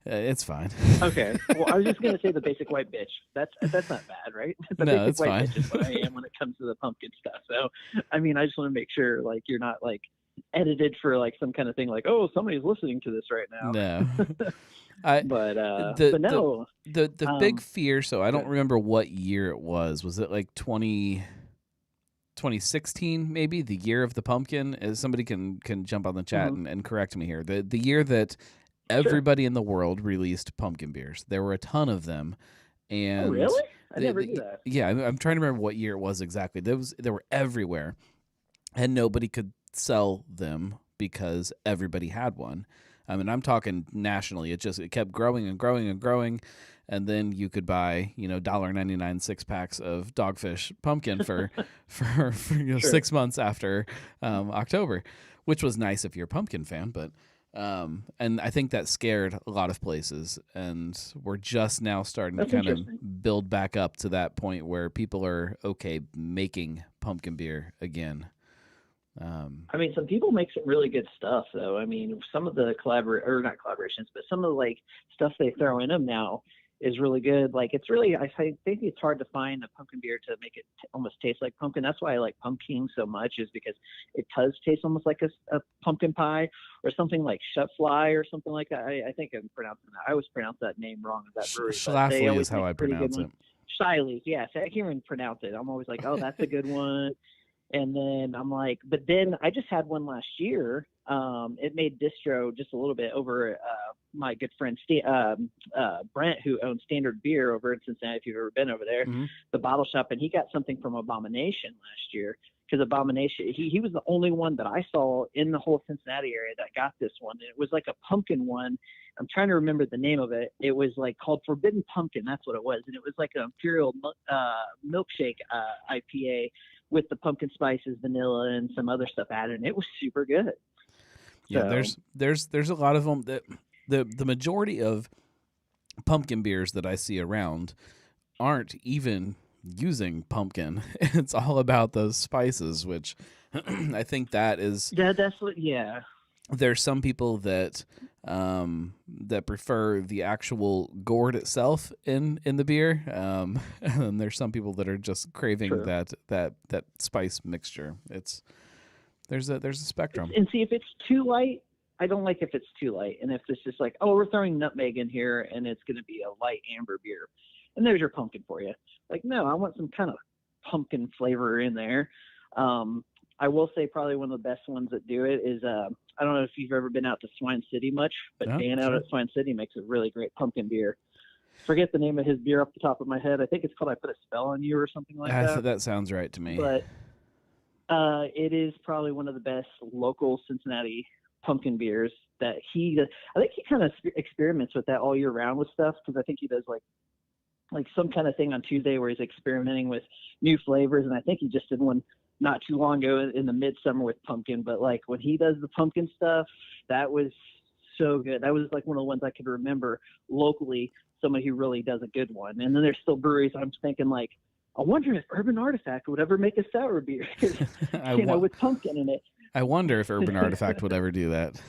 It's fine. Okay. Well, I was just gonna say the basic white bitch. That's not bad, right? The no, basic it's white fine. bitch is what I am when it comes to the pumpkin stuff. So, I mean, I just want to make sure like you're not like edited for like some kind of thing like, oh, somebody's listening to this right now. No. But no. The big fear. So I don't remember what year it was. Was it like 2016 maybe, the year of the pumpkin? As somebody can jump on the chat and correct me here. The year that everybody in the world released pumpkin beers. There were a ton of them. And really? I never knew that. Yeah, I'm trying to remember what year it was exactly. They were everywhere, and nobody could sell them because everybody had one. I mean, I'm talking nationally. It kept growing and growing and growing, and then you could buy $1.99 6-packs of Dogfish pumpkin for 6 months after October, which was nice if you're a pumpkin fan, but. And I think that scared a lot of places, and we're just now starting to kind of build back up to that point where people are okay making pumpkin beer again. I mean, some people make some really good stuff, though. I mean, some of the not collaborations, but some of the like stuff they throw in them now is really good. Like, it's really, I think it's hard to find a pumpkin beer to make it almost taste like pumpkin. That's why I like pumpkin so much, is because it does taste almost like a pumpkin pie, or something like Shut Fly or something like that. I think I'm pronouncing that. I always pronounce that name wrong at that brewery. Schlafly is how I pronounce it. Shiley's, yes. I can't even pronounce it. I'm always like, oh, that's a good one. And then I'm like, but then I just had one last year. It made distro just a little bit over my good friend Brent, who owns Standard Beer over in Cincinnati, if you've ever been over there, the bottle shop, and he got something from Abomination last year, because Abomination, he was the only one that I saw in the whole Cincinnati area that got this one. And it was like a pumpkin one. I'm trying to remember the name of it. It was like called Forbidden Pumpkin. That's what it was. And it was like an Imperial milkshake IPA with the pumpkin spices, vanilla, and some other stuff added. And it was super good. Yeah, so, there's a lot of them. That the majority of pumpkin beers that I see around aren't even using pumpkin. It's all about those spices, which I think that is. Yeah, that's what. Yeah. There's some people that prefer the actual gourd itself in the beer, and there's some people that are just craving that spice mixture. There's a spectrum. And see, if it's too light, I don't like if it's too light. And if it's just like, oh, we're throwing nutmeg in here and it's going to be a light amber beer, and there's your pumpkin for you. Like, no, I want some kind of pumpkin flavor in there. I will say probably one of the best ones that do it is, I don't know if you've ever been out to Swine City much, but Dan out at Swine City makes a really great pumpkin beer. Forget the name of his beer off the top of my head. I think it's called I Put a Spell on You or something like that. That sounds right to me. But it is probably one of the best local Cincinnati pumpkin beers that I think he kind of experiments with that all year round with stuff, because I think he does like some kind of thing on Tuesday where he's experimenting with new flavors, and I think he just did one not too long ago in the midsummer with pumpkin. But like when he does the pumpkin stuff, that was so good. That was like one of the ones I could remember locally, somebody who really does a good one. And then there's still breweries I'm thinking like, I wonder if Urban Artifact would ever make a sour beer, with pumpkin in it. I wonder if Urban Artifact would ever do that.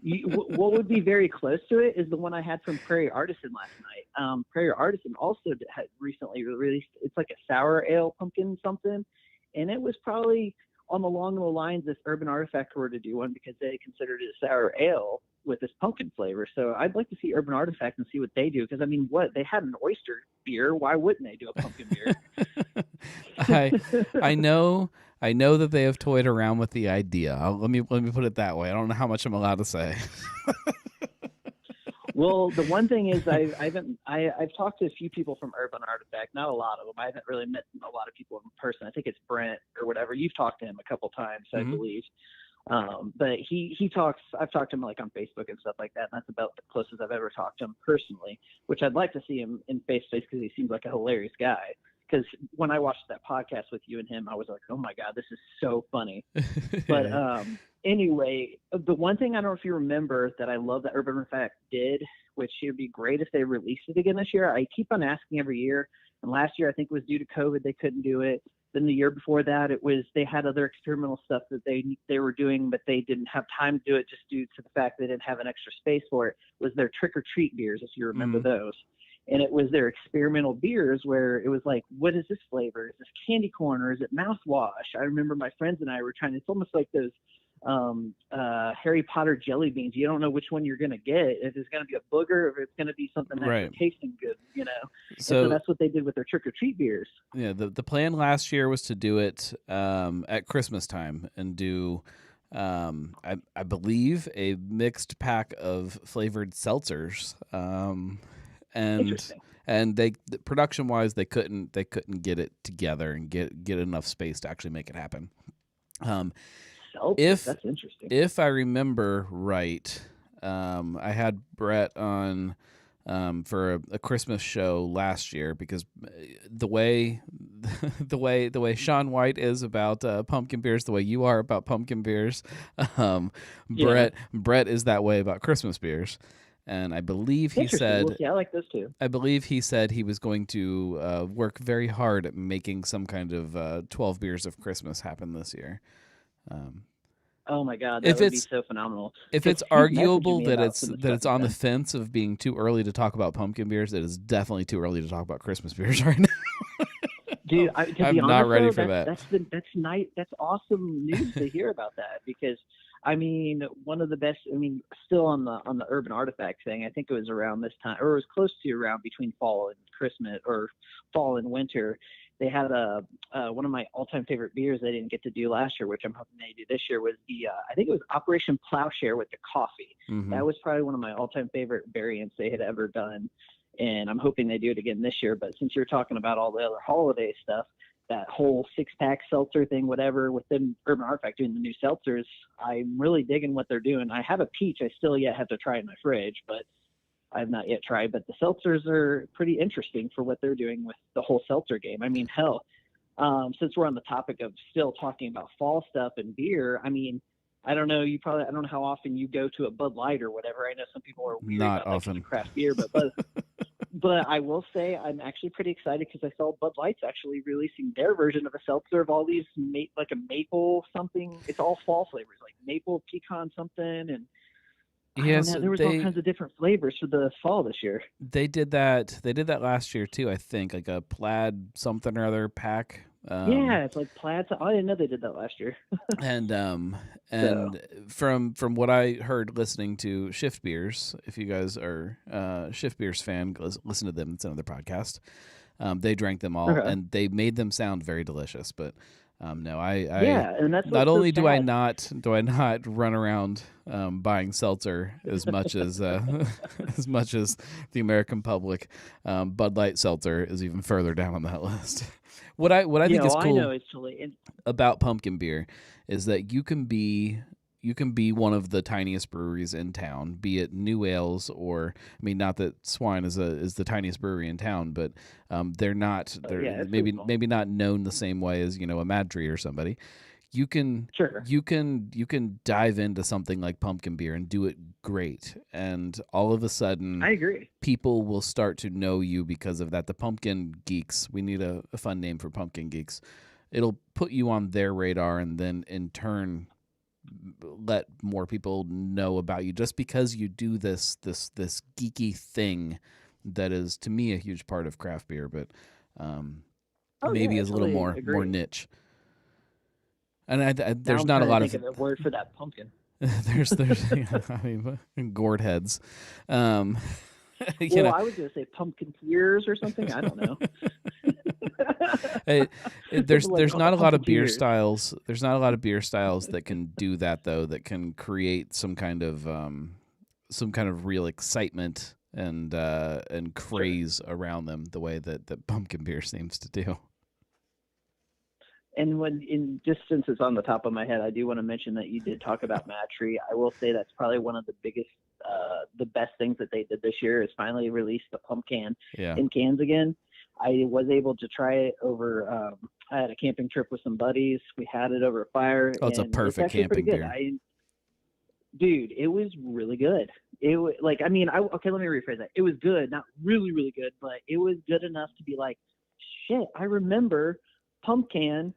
What would be very close to it is the one I had from Prairie Artisan last night. Prairie Artisan also had recently released, it's like a sour ale pumpkin something, and it was probably along the lines if Urban Artifact were to do one because they considered it a sour ale with this pumpkin flavor. So I'd like to see Urban Artifact and see what they do. Because I mean, they had an oyster beer. Why wouldn't they do a pumpkin beer? I know that they have toyed around with the idea. Let me put it that way. I don't know how much I'm allowed to say. Well, the one thing is I've talked to a few people from Urban Artifact, not a lot of them. I haven't really met a lot of people in person. I think it's Brent or whatever. You've talked to him a couple times, I believe. But he talks. I've talked to him like on Facebook and stuff like that. And that's about the closest I've ever talked to him personally. Which I'd like to see him in face to face because he seems like a hilarious guy. Because when I watched that podcast with you and him, I was like, oh my God, this is so funny. But anyway, the one thing I don't know if you remember that I love that Urban Artifact did, which it would be great if they released it again this year. I keep on asking every year. And last year, I think it was due to COVID, they couldn't do it. Then the year before that, they had other experimental stuff that they were doing, but they didn't have time to do it just due to the fact they didn't have an extra space for it, was their trick or treat beers, if you remember those. And it was their experimental beers where it was like, what is this flavor? Is this candy corn or is it mouthwash? I remember my friends and I were trying. It's almost like those Harry Potter jelly beans. You don't know which one you're going to get. If it's going to be a booger or if it's going to be something that's tasting good, you know. So that's what they did with their trick or treat beers. Yeah, the plan last year was to do it at Christmas time and do I believe a mixed pack of flavored seltzers. And they production wise they couldn't get it together and get enough space to actually make it happen. That's interesting. If I remember right, I had Brett on for a Christmas show last year because the way Sean White is about pumpkin beers, the way you are about pumpkin beers, Brett is that way about Christmas beers. And I believe he said, I like those too. I believe he said he was going to work very hard at making some kind of 12 beers of Christmas happen this year. Oh my God, that would be so phenomenal. If it's arguable that it's on the fence of being too early to talk about pumpkin beers, it is definitely too early to talk about Christmas beers right now. Dude, I'm not ready for that. That's awesome news to hear about that because. I mean, one of the best. I mean, still on the Urban Artifact thing. I think it was around this time, or it was close to around between fall and Christmas, or fall and winter. They had one of my all-time favorite beers they didn't get to do last year, which I'm hoping they do this year. Was I think it was Operation Plowshare with the coffee. That was probably one of my all-time favorite variants they had ever done, and I'm hoping they do it again this year. But since you're talking about all the other holiday stuff. That whole 6-pack seltzer thing, whatever, with them Urban Artifact doing the new seltzers, I'm really digging what they're doing. I have a peach I still yet have to try in my fridge, but I've not yet tried. But the seltzers are pretty interesting for what they're doing with the whole seltzer game. I mean, hell, since we're on the topic of still talking about fall stuff and beer, I mean, I don't know how often you go to a Bud Light or whatever. I know some people are weird not about often craft beer, but I will say I'm actually pretty excited because I saw Bud Light's actually releasing their version of a seltzer of all these like a maple something. It's all fall flavors, like maple pecan something, and there was all kinds of different flavors for the fall this year. They did that last year too. I think like a plaid something or other pack. Yeah, it's like plaid. I didn't know they did that last year. and from what I heard listening to Shift Beers, if you guys are Shift Beers fan, listen to them. It's another podcast. They drank them all and they made them sound very delicious. But no, and that's not only do I not run around buying seltzer as much as as much as the American public, Bud Light seltzer is even further down on that list. What I think is cool about pumpkin beer is that you can be one of the tiniest breweries in town, be it New Ales or not that Swine is the tiniest brewery in town, but they're maybe not known the same way as a Mad Tree or somebody. You can dive into something like pumpkin beer and do it great, and all of a sudden, I agree, people will start to know you because of that. The Pumpkin Geeks, we need a fun name for Pumpkin Geeks. It'll put you on their radar, and then in turn, let more people know about you just because you do this geeky thing that is, to me, a huge part of craft beer, but maybe is a little more niche. And Now there's I'm not a trying lot to of think of a word for that pumpkin. there's I mean, gourd heads. You Well, know, I was going to say pumpkin tears or something. I don't know. there's not a lot of beer tears. styles. There's not a lot of beer styles that can do that though. That can create some kind of real excitement and craze around them the way that pumpkin beer seems to do. And just since it's on the top of my head, I do want to mention that you did talk about Matry. I will say that's probably one of the biggest, the best things that they did this year is finally release the pumpkin in cans again. I was able to try it over. I had a camping trip with some buddies. We had it over a fire. Oh, it's a perfect camping beer. Dude, it was really good. It was okay. Let me rephrase that. It was good, not really, really good, but it was good enough to be like, shit. I remember pumpkin.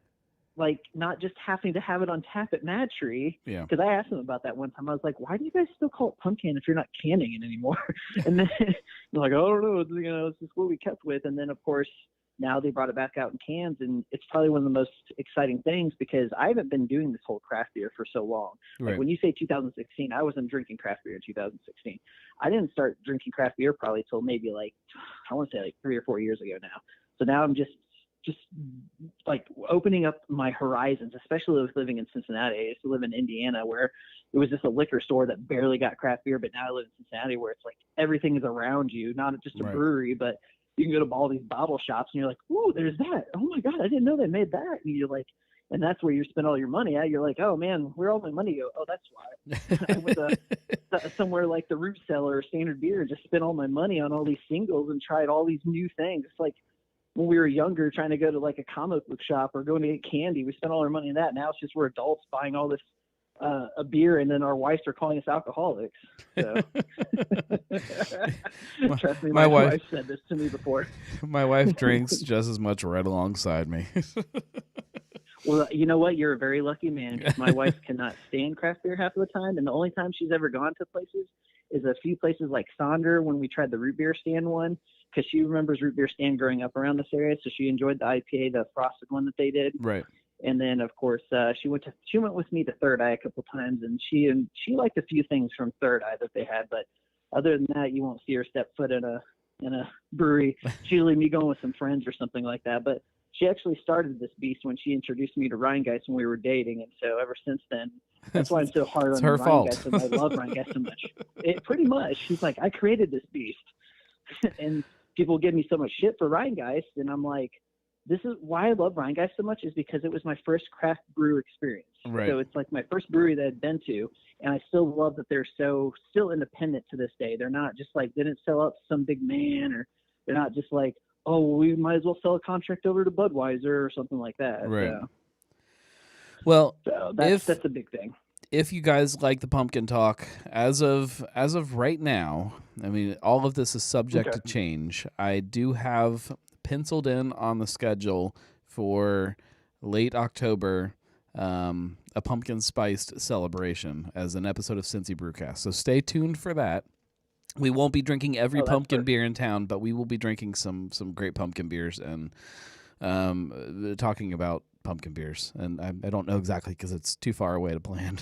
Like not just having to have it on tap at Matry. Yeah. Because I asked them about that one time. I was like, why do you guys still call it pumpkin if you're not canning it anymore? And then they're like, oh, I don't know. It's just what we kept with. And then of course now they brought it back out in cans, and it's probably one of the most exciting things because I haven't been doing this whole craft beer for so long. Right. Like when you say 2016, I wasn't drinking craft beer in 2016. I didn't start drinking craft beer probably till maybe I want to say 3 or 4 years ago now. So now I'm just like opening up my horizons, especially with living in Cincinnati. I used to live in Indiana where it was just a liquor store that barely got craft beer, but now I live in Cincinnati where it's like everything is around you, not just a brewery, but you can go to all these bottle shops and you're like, whoa, there's that. Oh my God, I didn't know they made that. And you're like, and that's where you spend all your money at. You're like, oh man, where all my money go? Oh, that's why. I went to somewhere like the Root Cellar or Standard Beer and just spent all my money on all these singles and tried all these new things. It's like, when we were younger, trying to go to like a comic book shop or going to get candy, we spent all our money on that. Now it's just we're adults buying all this a beer, and then our wives are calling us alcoholics. So trust me, my wife said this to me before. My wife drinks just as much right alongside me. Well, you know what? You're a very lucky man. My wife cannot stand craft beer half of the time, and the only time she's ever gone to places is a few places like Sonder when we tried the root beer stand one. Because she remembers root beer stand growing up around this area, so she enjoyed the IPA, the frosted one that they did. Right. And then, of course, she went with me to Third Eye a couple times, and she liked a few things from Third Eye that they had. But other than that, you won't see her step foot in a brewery. It's usually me going with some friends or something like that. But she actually started this beast when she introduced me to Rheingeist when we were dating, and so ever since then, that's why I'm so hard on her Rheingeist, fault. and I love Rheingeist so much. It pretty much. She's like, I created this beast, and people give me so much shit for Rheingeist, and I'm like, this is why I love Rheingeist so much is because it was my first craft brew experience. Right. So it's like my first brewery that I'd been to, and I still love that they're still independent to this day. They're not just like, they didn't sell out to some big man, or they're not just like, oh, we might as well sell a contract over to Budweiser or something like that. Right. So, well, that's a big thing. If you guys like the pumpkin talk, as of right now, I mean, all of this is subject to change. I do have penciled in on the schedule for late October a pumpkin spiced celebration as an episode of Cincy Brewcast. So stay tuned for that. We won't be drinking every pumpkin beer in town, but we will be drinking some great pumpkin beers and talking about pumpkin beers. And I don't know exactly because it's too far away to plan.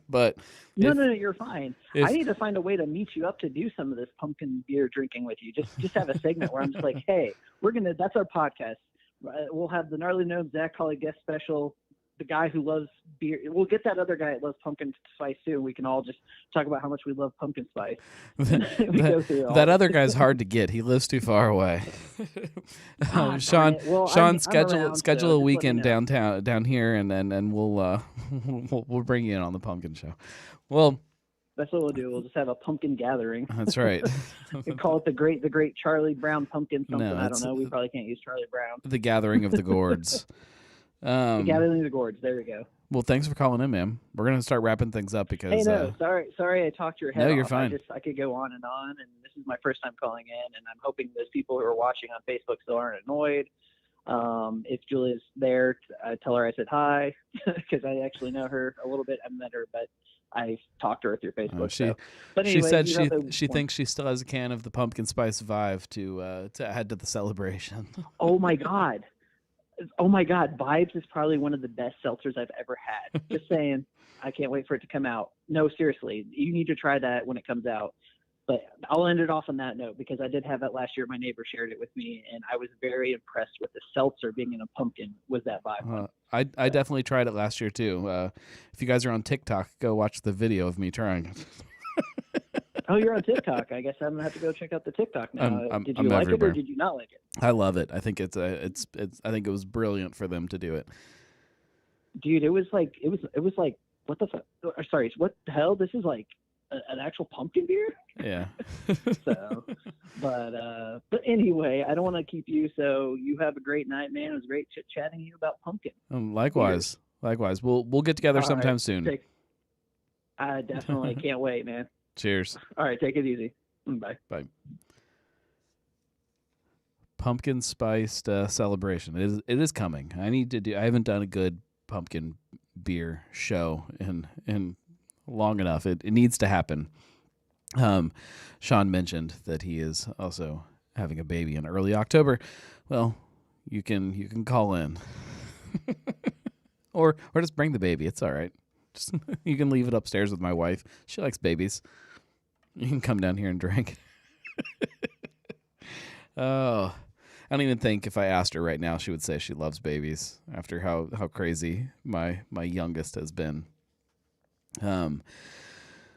But no, you're fine. I need to find a way to meet you up to do some of this pumpkin beer drinking with you. Just have a segment where I'm just like, hey, that's our podcast. We'll have the Gnarly Gnome Zach Colley guest special. The guy who loves beer. We'll get that other guy that loves pumpkin spice too. We can all just talk about how much we love pumpkin spice. That other guy's hard to get. He lives too far away. Sean, schedule a weekend down here, and we'll bring you in on the pumpkin show. Well, that's what we'll do. We'll just have a pumpkin gathering. That's right. We call it the great Charlie Brown pumpkin something. No, I don't know. We probably can't use Charlie Brown. The Gathering of the Gourds. The Gathering of the Gourds. There we go. Well, thanks for calling in, man. We're gonna start wrapping things up because. Hey, no, sorry, I talked your head off. No, you're fine. I could go on, and this is my first time calling in, and I'm hoping those people who are watching on Facebook still aren't annoyed. If Julia's there, tell her I said hi because I actually know her a little bit. I've met her, but I talked to her through Facebook. But anyway, she said she thinks she still has a can of the pumpkin spice Vive to add to the celebration. Oh my God. Oh my God, Vibes is probably one of the best seltzers I've ever had. Just saying, I can't wait for it to come out. No, seriously, you need to try that when it comes out. But I'll end it off on that note because I did have that last year. My neighbor shared it with me, and I was very impressed with the seltzer being in a pumpkin. Was that Vibe one? I definitely tried it last year too. If you guys are on TikTok, go watch the video of me trying. Oh, you're on TikTok. I guess I'm gonna have to go check out the TikTok now. Did you like everywhere. it or did you not like it? I love it. I think it's I think it was brilliant for them to do it. Dude, it was like what the fuck? Sorry, what the hell? This is like an actual pumpkin beer. Yeah. So, but anyway, I don't want to keep you. So you have a great night, man. It was great chatting to you about pumpkin. Likewise. We'll get together sometime soon. I definitely can't wait, man. Cheers. All right, take it easy. Bye. Bye. Pumpkin spiced celebration. It is coming. I haven't done a good pumpkin beer show in long enough. It needs to happen. Sean mentioned that he is also having a baby in early October. Well, you can call in. or just bring the baby. It's all right. Just you can leave it upstairs with my wife. She likes babies. You can come down here and drink. Oh, I don't even think if I asked her right now, she would say she loves babies after how crazy my youngest has been.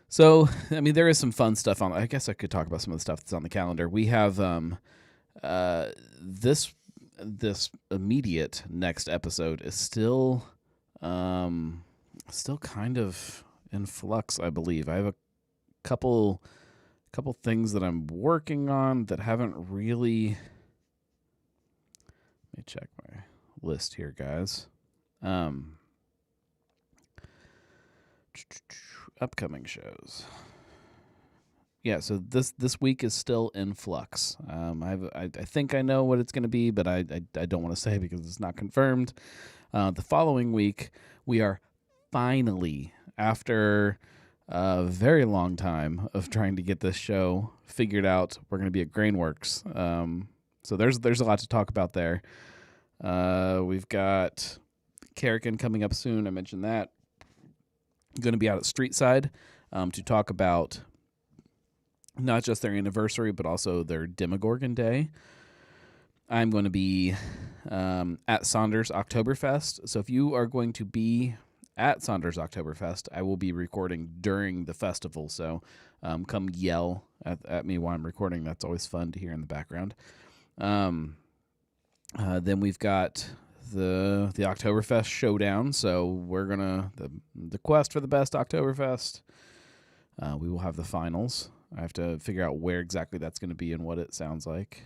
So, I mean, there is some fun stuff on. I guess I could talk about some of the stuff that's on the calendar. We have this immediate next episode is still kind of in flux, I believe. I have a couple things that I'm working on that haven't really. Let me check my list here, guys. Upcoming shows. Yeah, so this week is still in flux. I think I know what it's going to be, but I don't want to say because it's not confirmed. The following week, we are finally, after a very long time of trying to get this show figured out, we're going to be at Grainworks. So there's a lot to talk about there. We've got Carrican coming up soon. I mentioned that. Going to be out at Streetside to talk about not just their anniversary, but also their Demogorgon Day. I'm going to be at Sonder's Oktoberfest. So if you are going to be at Sonder's Oktoberfest, I will be recording during the festival. So come yell at me while I'm recording. That's always fun to hear in the background. Then we've got the Oktoberfest showdown. So we're gonna the quest for the best Oktoberfest. We will have the finals. I have to figure out where exactly that's going to be and what it sounds like.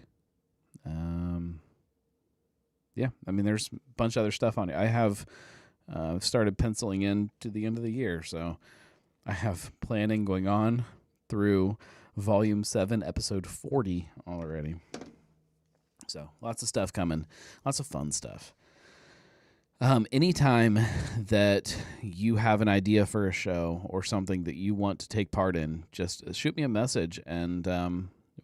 Yeah, I mean, there's a bunch of other stuff on it. I have started penciling in to the end of the year, so I have planning going on through Volume 7, Episode 40 already. So lots of stuff coming, lots of fun stuff. Anytime that you have an idea for a show or something that you want to take part in, just shoot me a message and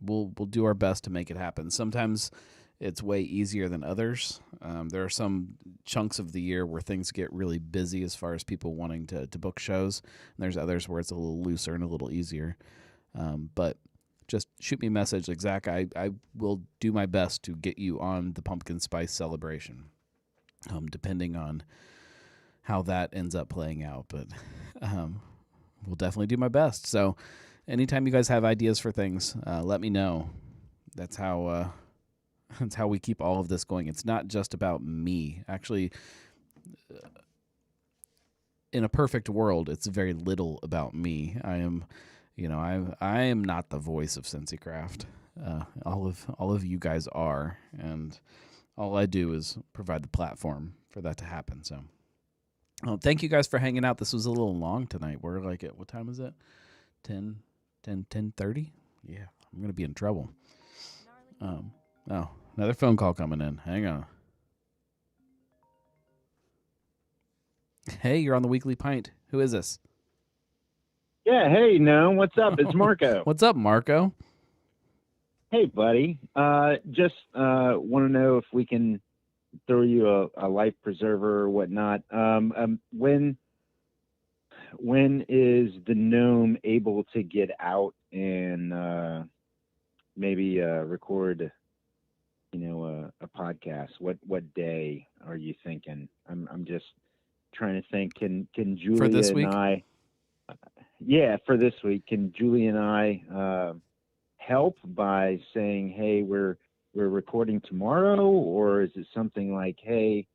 we'll do our best to make it happen. Sometimes it's way easier than others. There are some chunks of the year where things get really busy as far as people wanting to book shows. And there's others where it's a little looser and a little easier. But just shoot me a message. Like, Zach, I will do my best to get you on the pumpkin spice celebration. Depending on how that ends up playing out, but we'll definitely do my best. So anytime you guys have ideas for things, let me know. That's how we keep all of this going. It's not just about me. Actually, in a perfect world, it's very little about me. I am not the voice of SensiCraft. All of you guys are, and all I do is provide the platform for that to happen. So, thank you guys for hanging out. This was a little long tonight. We're like at, what time is it? 10:30? Yeah, I'm going to be in trouble. Another phone call coming in. Hang on. Hey, you're on the Weekly Pint. Who is this? Yeah, hey, no, what's up? It's Marco. What's up, Marco? Hey, buddy. Just want to know if we can throw you a life preserver or whatnot. When is the gnome able to get out and maybe record, a podcast? What day are you thinking? I'm just trying to think. Can Julia For this and week? I? Yeah, for this week, can Julia and I help by saying, "Hey, we're recording tomorrow," or is it something like, "Hey,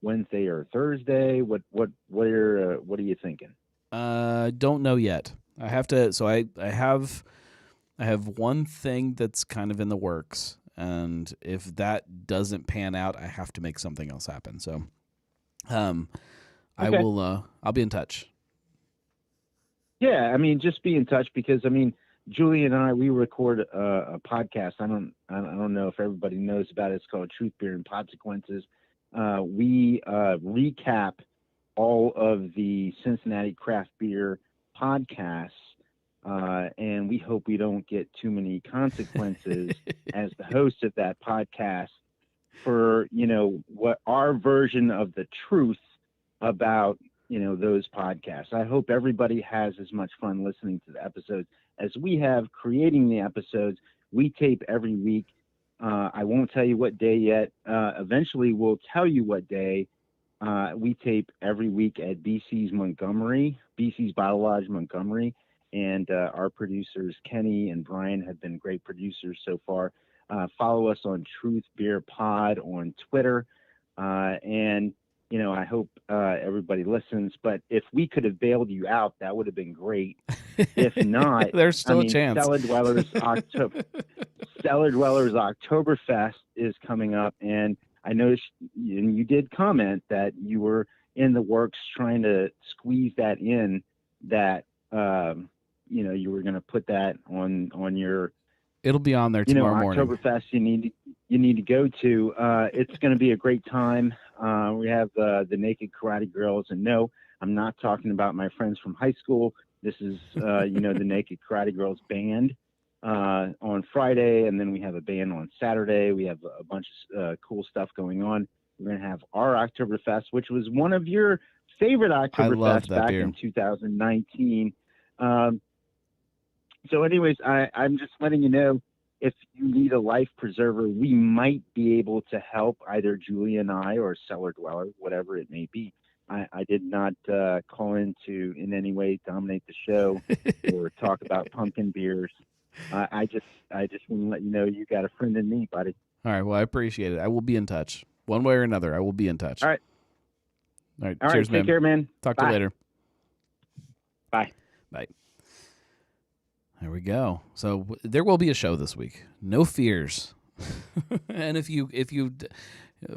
Wednesday or Thursday"? What are you thinking? Don't know yet. I have to. So I have one thing that's kind of in the works, and if that doesn't pan out, I have to make something else happen. So, I Okay. will. I'll be in touch. Yeah, I mean, just be in touch because Julie and I, we record a podcast. I don't know if everybody knows about it. It's called Truth, Beer, and Consequences. We recap all of the Cincinnati craft beer podcasts, and we hope we don't get too many consequences as the host of that podcast for what our version of the truth about those podcasts. I hope everybody has as much fun listening to the episodes as we have creating the episodes. We tape every week. I won't tell you what day yet. Eventually we'll tell you what day. We tape every week at BC's Bottle Lodge Montgomery, and our producers Kenny and Brian have been great producers so far. Follow us on Truth Beer Pod on Twitter, and I hope everybody listens. But if we could have bailed you out, that would have been great. If not, there's still a chance. Cellar Dwellers Oktoberfest is coming up, and I noticed, and you did comment that you were in the works trying to squeeze that in. That you were going to put that on your. It'll be on there tomorrow morning. Oktoberfest you need to go to. It's going to be a great time. We have the Naked Karate Girls, and no, I'm not talking about my friends from high school. This is the Naked Karate Girls band on Friday, and then we have a band on Saturday. We have a bunch of cool stuff going on. We're going to have our Oktoberfest, which was one of your favorite Oktoberfest back in 2019. So anyways, I'm just letting you know, if you need a life preserver, we might be able to help, either Julie and I or Cellar Dweller, whatever it may be. I did not call in to in any way dominate the show or talk about pumpkin beers. I just want to let you know you got a friend in me, buddy. All right. Well, I appreciate it. I will be in touch. One way or another, I will be in touch. All right. All right. All Cheers, right. man. Take care, man. Talk Bye. to you later. Bye. Bye. There we go. So there will be a show this week. No fears. And if you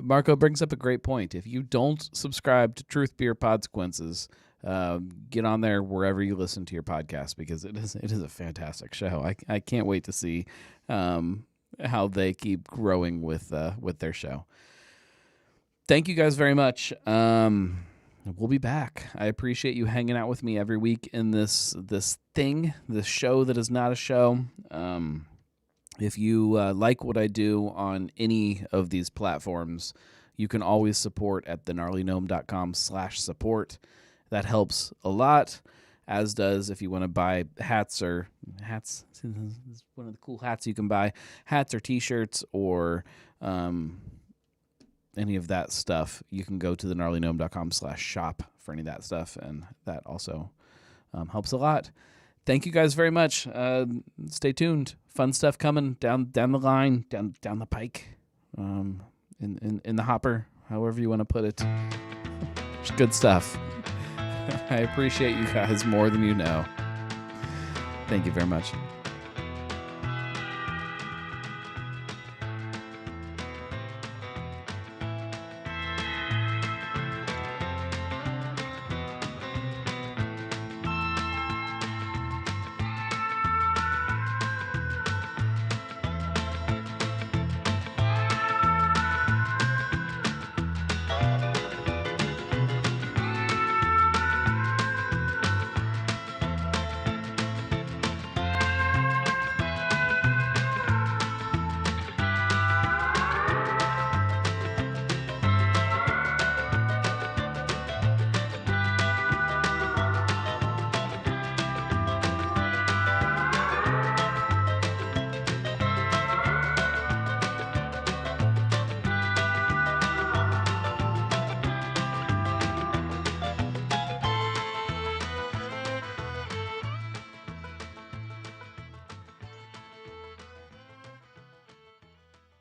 Marco brings up a great point. If you don't subscribe to Truth Beer Consequences, get on there wherever you listen to your podcast, because it is a fantastic show. I can't wait to see how they keep growing with their show. Thank you guys very much. We'll be back. I appreciate you hanging out with me every week in this show that is not a show. If you like what I do on any of these platforms, you can always support at thegnarlygnome.com/support. That helps a lot, as does if you want to buy hats. This is one of the cool hats you can buy. Hats or T-shirts or any of that stuff. You can go to thegnarlygnome.com/shop for any of that stuff, and that also helps a lot. Thank you guys very much. Stay tuned. Fun stuff coming down the line, down the pike, in the hopper, however you want to put it. It's good stuff. I appreciate you guys more than you know. Thank you very much.